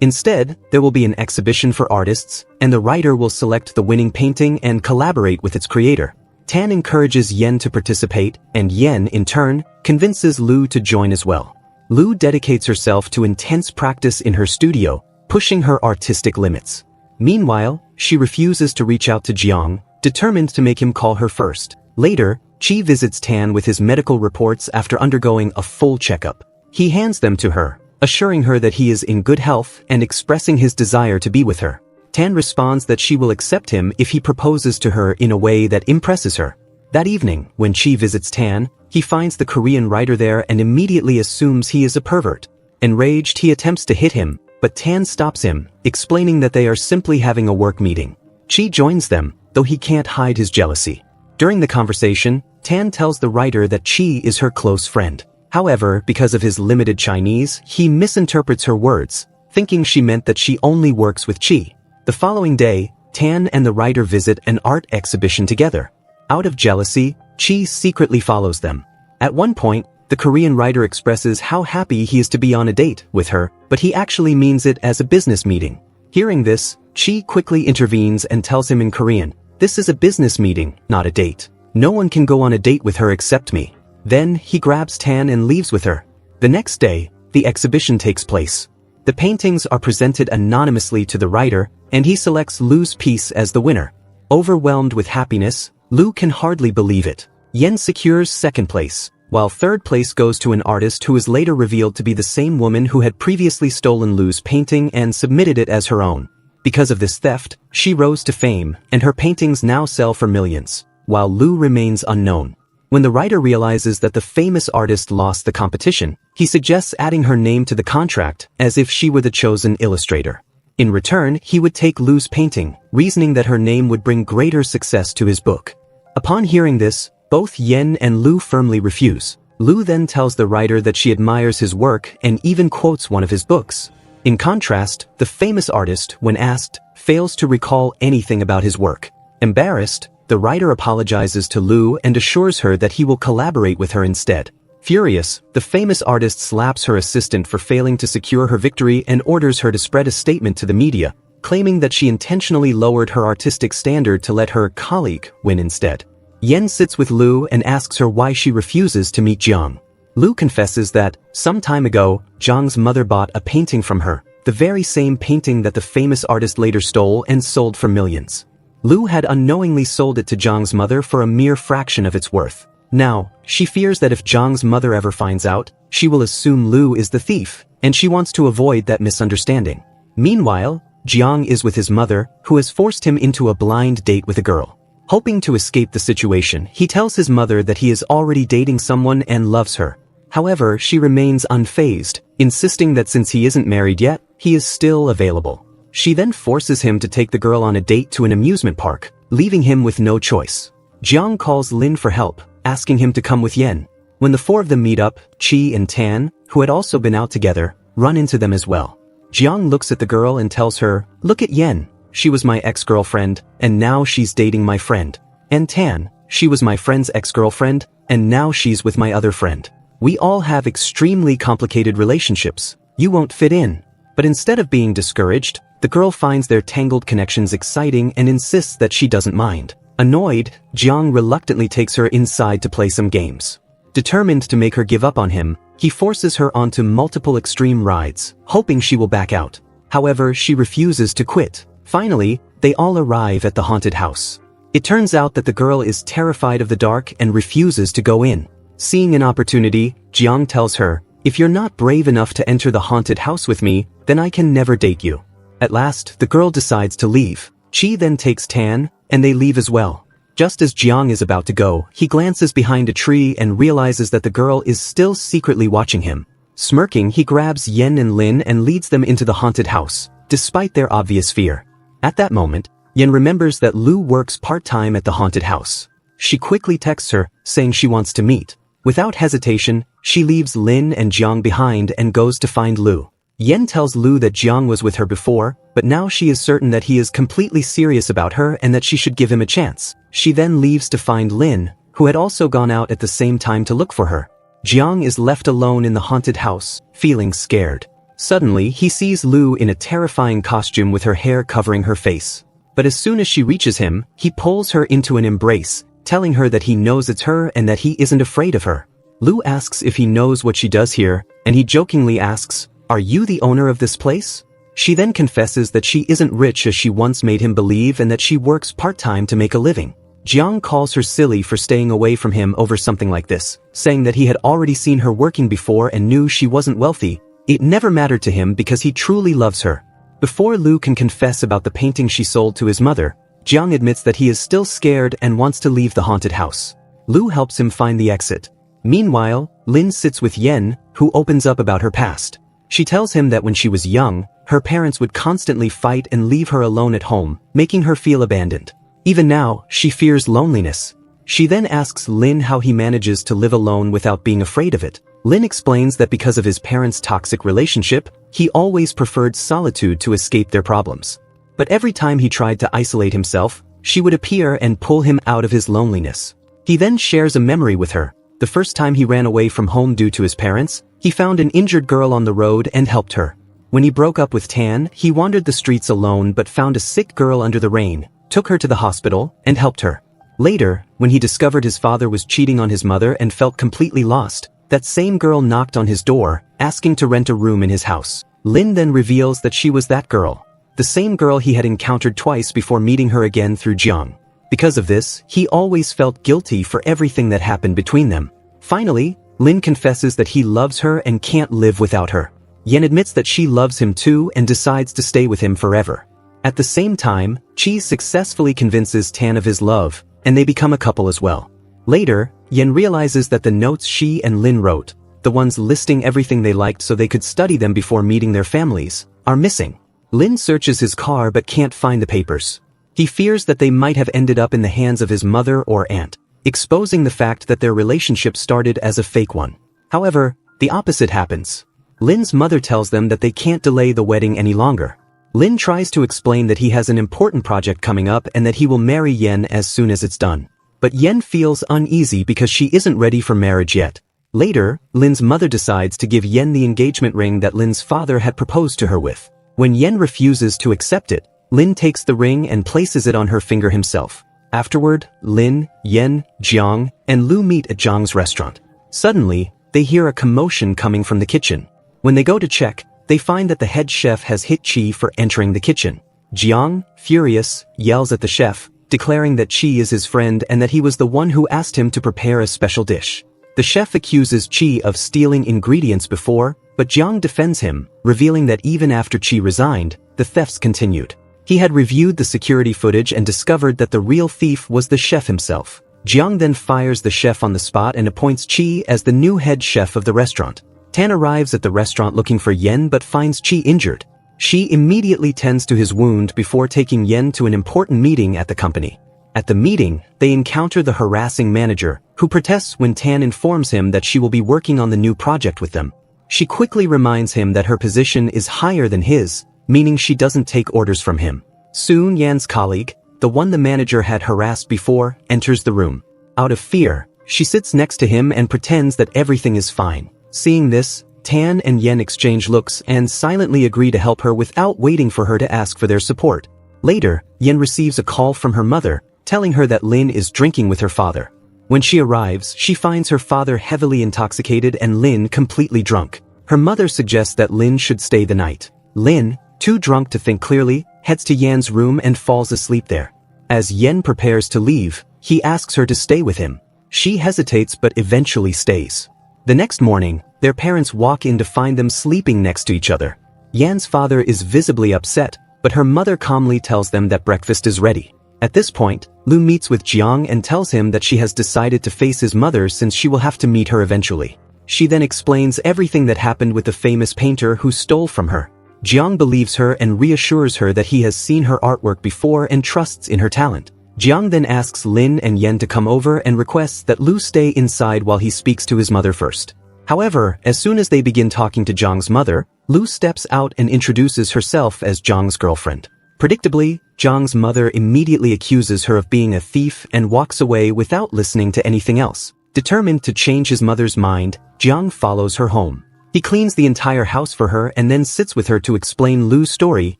Instead, there will be an exhibition for artists, and the writer will select the winning painting and collaborate with its creator. Tan encourages Yen to participate, and Yen, in turn, convinces Lu to join as well. Lu dedicates herself to intense practice in her studio, pushing her artistic limits. Meanwhile, she refuses to reach out to Jiang, determined to make him call her first. Later, Chi visits Tan with his medical reports after undergoing a full checkup. He hands them to her, assuring her that he is in good health and expressing his desire to be with her. Tan responds that she will accept him if he proposes to her in a way that impresses her. That evening, when Chi visits Tan, he finds the Korean writer there and immediately assumes he is a pervert. Enraged, he attempts to hit him, but Tan stops him, explaining that they are simply having a work meeting. Chi joins them, though he can't hide his jealousy. During the conversation, Tan tells the writer that Chi is her close friend. However, because of his limited Chinese, he misinterprets her words, thinking she meant that she only works with Chi. The following day, Tan and the writer visit an art exhibition together. Out of jealousy, Chi secretly follows them. At one point, the Korean writer expresses how happy he is to be on a date with her, but he actually means it as a business meeting. Hearing this, Chi quickly intervenes and tells him in Korean, "This is a business meeting, not a date. No one can go on a date with her except me." Then, he grabs Tan and leaves with her. The next day, the exhibition takes place. The paintings are presented anonymously to the writer, and he selects Lu's piece as the winner. Overwhelmed with happiness, Lu can hardly believe it. Yen secures second place, while third place goes to an artist who is later revealed to be the same woman who had previously stolen Lu's painting and submitted it as her own. Because of this theft, she rose to fame, and her paintings now sell for millions, while Lu remains unknown. When the writer realizes that the famous artist lost the competition, he suggests adding her name to the contract as if she were the chosen illustrator. In return, he would take Lu's painting, reasoning that her name would bring greater success to his book. Upon hearing this, both Yen and Lu firmly refuse. Lu then tells the writer that she admires his work and even quotes one of his books. In contrast, the famous artist, when asked, fails to recall anything about his work. Embarrassed, the writer apologizes to Lu and assures her that he will collaborate with her instead. Furious, the famous artist slaps her assistant for failing to secure her victory and orders her to spread a statement to the media, claiming that she intentionally lowered her artistic standard to let her colleague win instead. Yen sits with Lu and asks her why she refuses to meet Jiang. Lu confesses that, some time ago, Jiang's mother bought a painting from her, the very same painting that the famous artist later stole and sold for millions. Lu had unknowingly sold it to Jiang's mother for a mere fraction of its worth. Now, she fears that if Jiang's mother ever finds out, she will assume Lu is the thief, and she wants to avoid that misunderstanding. Meanwhile, Jiang is with his mother, who has forced him into a blind date with a girl. Hoping to escape the situation, he tells his mother that he is already dating someone and loves her. However, she remains unfazed, insisting that since he isn't married yet, he is still available. She then forces him to take the girl on a date to an amusement park, leaving him with no choice. Jiang calls Lin for help, asking him to come with Yen. When the four of them meet up, Chi and Tan, who had also been out together, run into them as well. Jiang looks at the girl and tells her, "Look at Yen. She was my ex-girlfriend, and now she's dating my friend. And Tan, she was my friend's ex-girlfriend, and now she's with my other friend. We all have extremely complicated relationships. You won't fit in." But instead of being discouraged, the girl finds their tangled connections exciting and insists that she doesn't mind. Annoyed, Jiang reluctantly takes her inside to play some games. Determined to make her give up on him, he forces her onto multiple extreme rides, hoping she will back out. However, she refuses to quit. Finally, they all arrive at the haunted house. It turns out that the girl is terrified of the dark and refuses to go in. Seeing an opportunity, Jiang tells her, "If you're not brave enough to enter the haunted house with me, then I can never date you." At last, the girl decides to leave. Chi then takes Tan, and they leave as well. Just as Jiang is about to go, he glances behind a tree and realizes that the girl is still secretly watching him. Smirking, he grabs Yen and Lin and leads them into the haunted house, despite their obvious fear. At that moment, Yen remembers that Lu works part-time at the haunted house. She quickly texts her, saying she wants to meet. Without hesitation, she leaves Lin and Jiang behind and goes to find Lu. Yen tells Lu that Jiang was with her before, but now she is certain that he is completely serious about her and that she should give him a chance. She then leaves to find Lin, who had also gone out at the same time to look for her. Jiang is left alone in the haunted house, feeling scared. Suddenly, he sees Lu in a terrifying costume with her hair covering her face. But as soon as she reaches him, he pulls her into an embrace, telling her that he knows it's her and that he isn't afraid of her. Lu asks if he knows what she does here, and he jokingly asks, "Are you the owner of this place?" She then confesses that she isn't rich as she once made him believe and that she works part-time to make a living. Jiang calls her silly for staying away from him over something like this, saying that he had already seen her working before and knew she wasn't wealthy. It never mattered to him because he truly loves her. Before Lu can confess about the painting she sold to his mother, Jiang admits that he is still scared and wants to leave the haunted house. Lu helps him find the exit. Meanwhile, Lin sits with Yen, who opens up about her past. She tells him that when she was young, her parents would constantly fight and leave her alone at home, making her feel abandoned. Even now, she fears loneliness. She then asks Lin how he manages to live alone without being afraid of it. Lin explains that because of his parents' toxic relationship, he always preferred solitude to escape their problems. But every time he tried to isolate himself, she would appear and pull him out of his loneliness. He then shares a memory with her. The first time he ran away from home due to his parents, he found an injured girl on the road and helped her. When he broke up with Tan, he wandered the streets alone but found a sick girl under the rain, took her to the hospital, and helped her. Later, when he discovered his father was cheating on his mother and felt completely lost, that same girl knocked on his door, asking to rent a room in his house. Lin then reveals that she was that girl, the same girl he had encountered twice before meeting her again through Jiang. Because of this, he always felt guilty for everything that happened between them. Finally, Lin confesses that he loves her and can't live without her. Yen admits that she loves him too and decides to stay with him forever. At the same time, Chi successfully convinces Tan of his love, and they become a couple as well. Later, Yen realizes that the notes she and Lin wrote, the ones listing everything they liked so they could study them before meeting their families, are missing. Lin searches his car but can't find the papers. He fears that they might have ended up in the hands of his mother or aunt, exposing the fact that their relationship started as a fake one. However, the opposite happens. Lin's mother tells them that they can't delay the wedding any longer. Lin tries to explain that he has an important project coming up and that he will marry Yen as soon as it's done. But Yen feels uneasy because she isn't ready for marriage yet. Later, Lin's mother decides to give Yen the engagement ring that Lin's father had proposed to her with. When Yen refuses to accept it, Lin takes the ring and places it on her finger himself. Afterward, Lin, Yen, Jiang, and Lu meet at Jiang's restaurant. Suddenly, they hear a commotion coming from the kitchen. When they go to check, they find that the head chef has hit Chi for entering the kitchen. Jiang, furious, yells at the chef, declaring that Chi is his friend and that he was the one who asked him to prepare a special dish. The chef accuses Chi of stealing ingredients before, but Jiang defends him, revealing that even after Chi resigned, the thefts continued. He had reviewed the security footage and discovered that the real thief was the chef himself. Jiang then fires the chef on the spot and appoints Chi as the new head chef of the restaurant. Tan arrives at the restaurant looking for Yen but finds Chi injured. She immediately tends to his wound before taking Yen to an important meeting at the company. At the meeting, they encounter the harassing manager, who protests when Tan informs him that she will be working on the new project with them. She quickly reminds him that her position is higher than his, meaning she doesn't take orders from him. Soon Yan's colleague, the one the manager had harassed before, enters the room. Out of fear, she sits next to him and pretends that everything is fine. Seeing this, Tan and Yen exchange looks and silently agree to help her without waiting for her to ask for their support. Later, Yen receives a call from her mother, telling her that Lin is drinking with her father. When she arrives, she finds her father heavily intoxicated and Lin completely drunk. Her mother suggests that Lin should stay the night. Lin, too drunk to think clearly, heads to Yan's room and falls asleep there. As Yen prepares to leave, he asks her to stay with him. She hesitates but eventually stays. The next morning, their parents walk in to find them sleeping next to each other. Yan's father is visibly upset, but her mother calmly tells them that breakfast is ready. At this point, Lu meets with Jiang and tells him that she has decided to face his mother since she will have to meet her eventually. She then explains everything that happened with the famous painter who stole from her. Jiang believes her and reassures her that he has seen her artwork before and trusts in her talent. Jiang then asks Lin and Yen to come over and requests that Lu stay inside while he speaks to his mother first. However, as soon as they begin talking to Jiang's mother, Lu steps out and introduces herself as Jiang's girlfriend. Predictably, Jiang's mother immediately accuses her of being a thief and walks away without listening to anything else. Determined to change his mother's mind, Jiang follows her home. He cleans the entire house for her and then sits with her to explain Lu's story,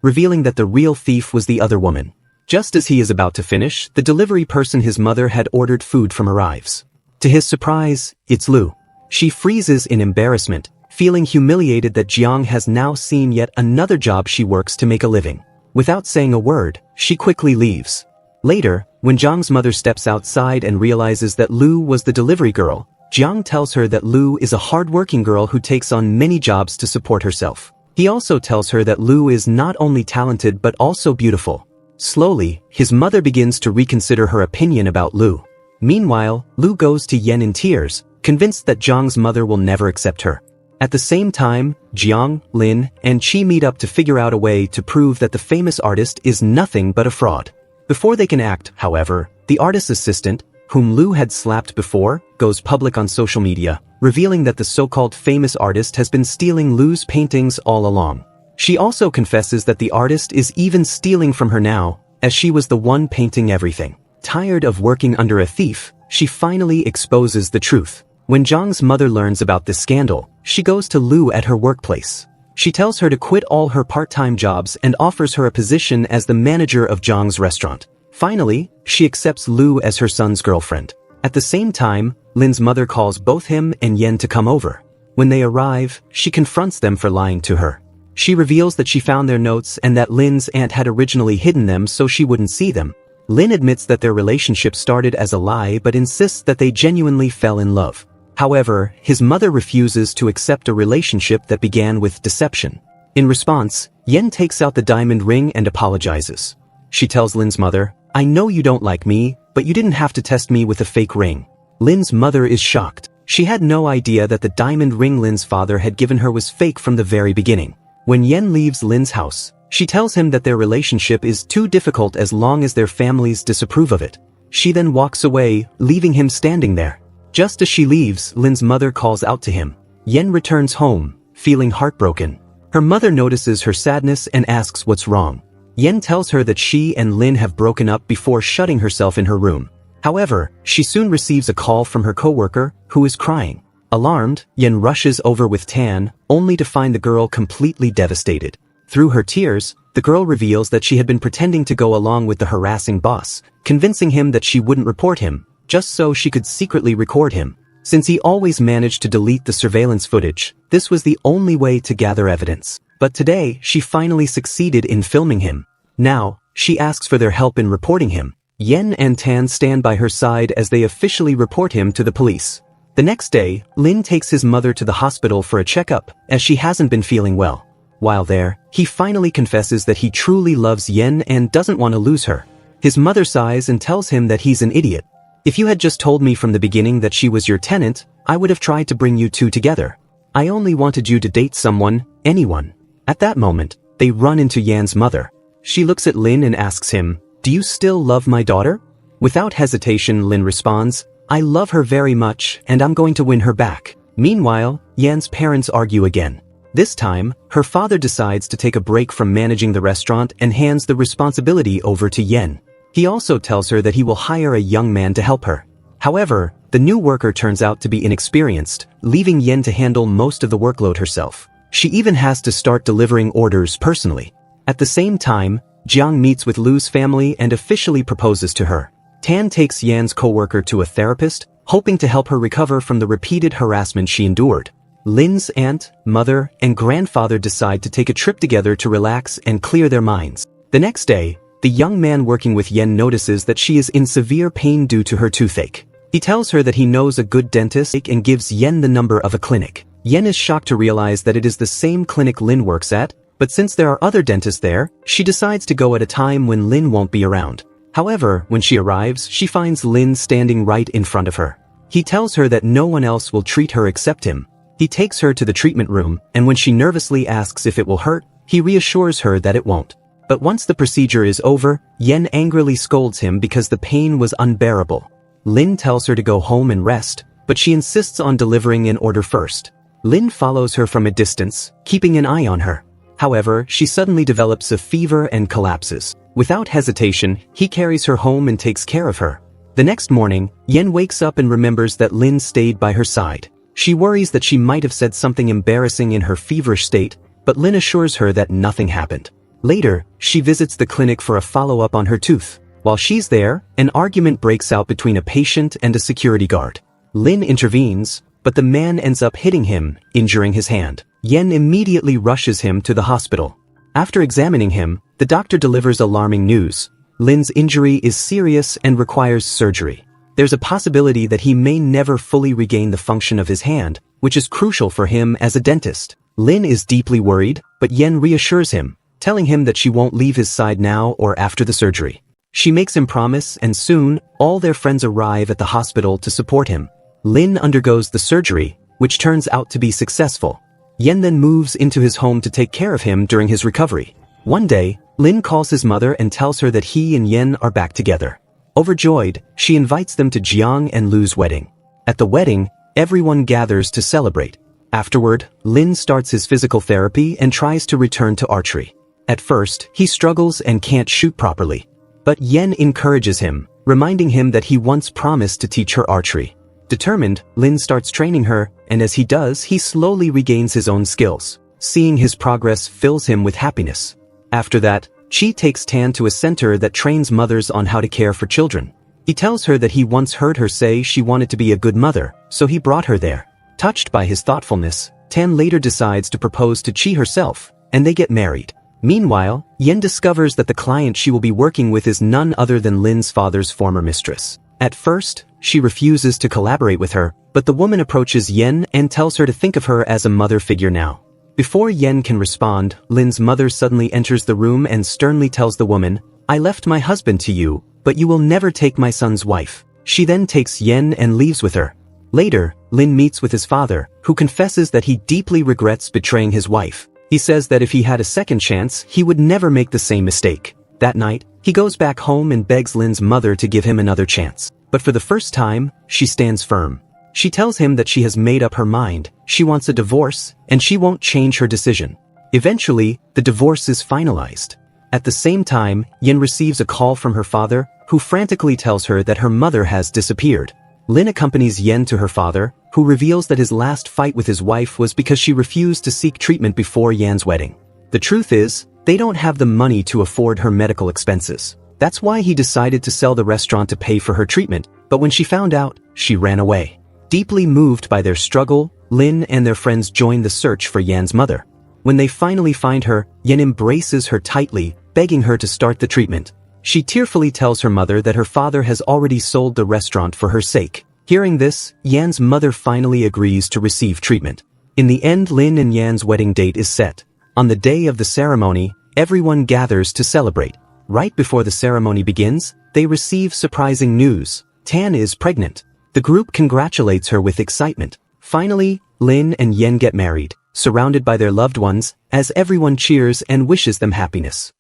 revealing that the real thief was the other woman. Just as he is about to finish, the delivery person his mother had ordered food from arrives. To his surprise, it's Lu. She freezes in embarrassment, feeling humiliated that Jiang has now seen yet another job she works to make a living. Without saying a word, she quickly leaves. Later, when Jiang's mother steps outside and realizes that Lu was the delivery girl, Jiang tells her that Lu is a hard-working girl who takes on many jobs to support herself. He also tells her that Lu is not only talented but also beautiful. Slowly, his mother begins to reconsider her opinion about Lu. Meanwhile, Lu goes to Yen in tears, convinced that Jiang's mother will never accept her. At the same time, Jiang, Lin, and Qi meet up to figure out a way to prove that the famous artist is nothing but a fraud. Before they can act, however, the artist's assistant, whom Lu had slapped before, goes public on social media, revealing that the so-called famous artist has been stealing Lu's paintings all along. She also confesses that the artist is even stealing from her now, as she was the one painting everything. Tired of working under a thief, she finally exposes the truth. When Jiang's mother learns about this scandal, she goes to Lu at her workplace. She tells her to quit all her part-time jobs and offers her a position as the manager of Jiang's restaurant. Finally, she accepts Lu as her son's girlfriend. At the same time, Lin's mother calls both him and Yen to come over. When they arrive, she confronts them for lying to her. She reveals that she found their notes and that Lin's aunt had originally hidden them so she wouldn't see them. Lin admits that their relationship started as a lie but insists that they genuinely fell in love. However, his mother refuses to accept a relationship that began with deception. In response, Yen takes out the diamond ring and apologizes. She tells Lin's mother, "I know you don't like me, but you didn't have to test me with a fake ring." Lin's mother is shocked. She had no idea that the diamond ring Lin's father had given her was fake from the very beginning. When Yen leaves Lin's house, she tells him that their relationship is too difficult as long as their families disapprove of it. She then walks away, leaving him standing there. Just as she leaves, Lin's mother calls out to him. Yen returns home, feeling heartbroken. Her mother notices her sadness and asks what's wrong. Yen tells her that she and Lin have broken up before shutting herself in her room. However, she soon receives a call from her coworker, who is crying. Alarmed, Yen rushes over with Tan, only to find the girl completely devastated. Through her tears, the girl reveals that she had been pretending to go along with the harassing boss, convincing him that she wouldn't report him, just so she could secretly record him. Since he always managed to delete the surveillance footage, this was the only way to gather evidence. But today, she finally succeeded in filming him. Now, she asks for their help in reporting him. Yen and Tan stand by her side as they officially report him to the police. The next day, Lin takes his mother to the hospital for a checkup, as she hasn't been feeling well. While there, he finally confesses that he truly loves Yen and doesn't want to lose her. His mother sighs and tells him that he's an idiot. "If you had just told me from the beginning that she was your tenant, I would have tried to bring you two together. I only wanted you to date someone, anyone." At that moment, they run into Yan's mother. She looks at Lin and asks him, "Do you still love my daughter?" Without hesitation, Lin responds, "I love her very much and I'm going to win her back." Meanwhile, Yan's parents argue again. This time, her father decides to take a break from managing the restaurant and hands the responsibility over to Yan. He also tells her that he will hire a young man to help her. However, the new worker turns out to be inexperienced, leaving Yan to handle most of the workload herself. She even has to start delivering orders personally. At the same time, Jiang meets with Lu's family and officially proposes to her. Tan takes Yan's co-worker to a therapist, hoping to help her recover from the repeated harassment she endured. Lin's aunt, mother, and grandfather decide to take a trip together to relax and clear their minds. The next day, the young man working with Yan notices that she is in severe pain due to her toothache. He tells her that he knows a good dentist and gives Yan the number of a clinic. Yan is shocked to realize that it is the same clinic Lin works at, but since there are other dentists there, she decides to go at a time when Lin won't be around. However, when she arrives, she finds Lin standing right in front of her. He tells her that no one else will treat her except him. He takes her to the treatment room, and when she nervously asks if it will hurt, he reassures her that it won't. But once the procedure is over, Yan angrily scolds him because the pain was unbearable. Lin tells her to go home and rest, but she insists on delivering an order first. Lin follows her from a distance, keeping an eye on her. However, she suddenly develops a fever and collapses. Without hesitation, he carries her home and takes care of her. The next morning, Yan wakes up and remembers that Lin stayed by her side. She worries that she might have said something embarrassing in her feverish state, but Lin assures her that nothing happened. Later, she visits the clinic for a follow-up on her tooth. While she's there, an argument breaks out between a patient and a security guard. Lin intervenes, but the man ends up hitting him, injuring his hand. Yan immediately rushes him to the hospital. After examining him, the doctor delivers alarming news. Lin's injury is serious and requires surgery. There's a possibility that he may never fully regain the function of his hand, which is crucial for him as a dentist. Lin is deeply worried, but Yan reassures him, telling him that she won't leave his side now or after the surgery. She makes him promise, and soon, all their friends arrive at the hospital to support him. Lin undergoes the surgery, which turns out to be successful. Yan then moves into his home to take care of him during his recovery. One day, Lin calls his mother and tells her that he and Yan are back together. Overjoyed, she invites them to Jiang and Lu's wedding. At the wedding, everyone gathers to celebrate. Afterward, Lin starts his physical therapy and tries to return to archery. At first, he struggles and can't shoot properly. But Yan encourages him, reminding him that he once promised to teach her archery. Determined, Lin starts training her, and as he does, he slowly regains his own skills. Seeing his progress fills him with happiness. After that, Chi takes Tan to a center that trains mothers on how to care for children. He tells her that he once heard her say she wanted to be a good mother, so he brought her there. Touched by his thoughtfulness, Tan later decides to propose to Chi herself, and they get married. Meanwhile, Yan discovers that the client she will be working with is none other than Lin's father's former mistress. At first, she refuses to collaborate with her, but the woman approaches Yan and tells her to think of her as a mother figure now. Before Yan can respond, Lin's mother suddenly enters the room and sternly tells the woman, "I left my husband to you, but you will never take my son's wife." She then takes Yan and leaves with her. Later, Lin meets with his father, who confesses that he deeply regrets betraying his wife. He says that if he had a second chance, he would never make the same mistake. That night, he goes back home and begs Lin's mother to give him another chance. But for the first time, she stands firm. She tells him that she has made up her mind, she wants a divorce, and she won't change her decision. Eventually, the divorce is finalized. At the same time, Yin receives a call from her father, who frantically tells her that her mother has disappeared. Lin accompanies Yen to her father, who reveals that his last fight with his wife was because she refused to seek treatment before Yan's wedding. The truth is, they don't have the money to afford her medical expenses. That's why he decided to sell the restaurant to pay for her treatment, but when she found out, she ran away. Deeply moved by their struggle, Lin and their friends join the search for Yan's mother. When they finally find her, Yan embraces her tightly, begging her to start the treatment. She tearfully tells her mother that her father has already sold the restaurant for her sake. Hearing this, Yan's mother finally agrees to receive treatment. In the end, Lin and Yan's wedding date is set. On the day of the ceremony, everyone gathers to celebrate. Right before the ceremony begins, they receive surprising news. Tan is pregnant. The group congratulates her with excitement. Finally, Lin and Yan get married, surrounded by their loved ones, as everyone cheers and wishes them happiness.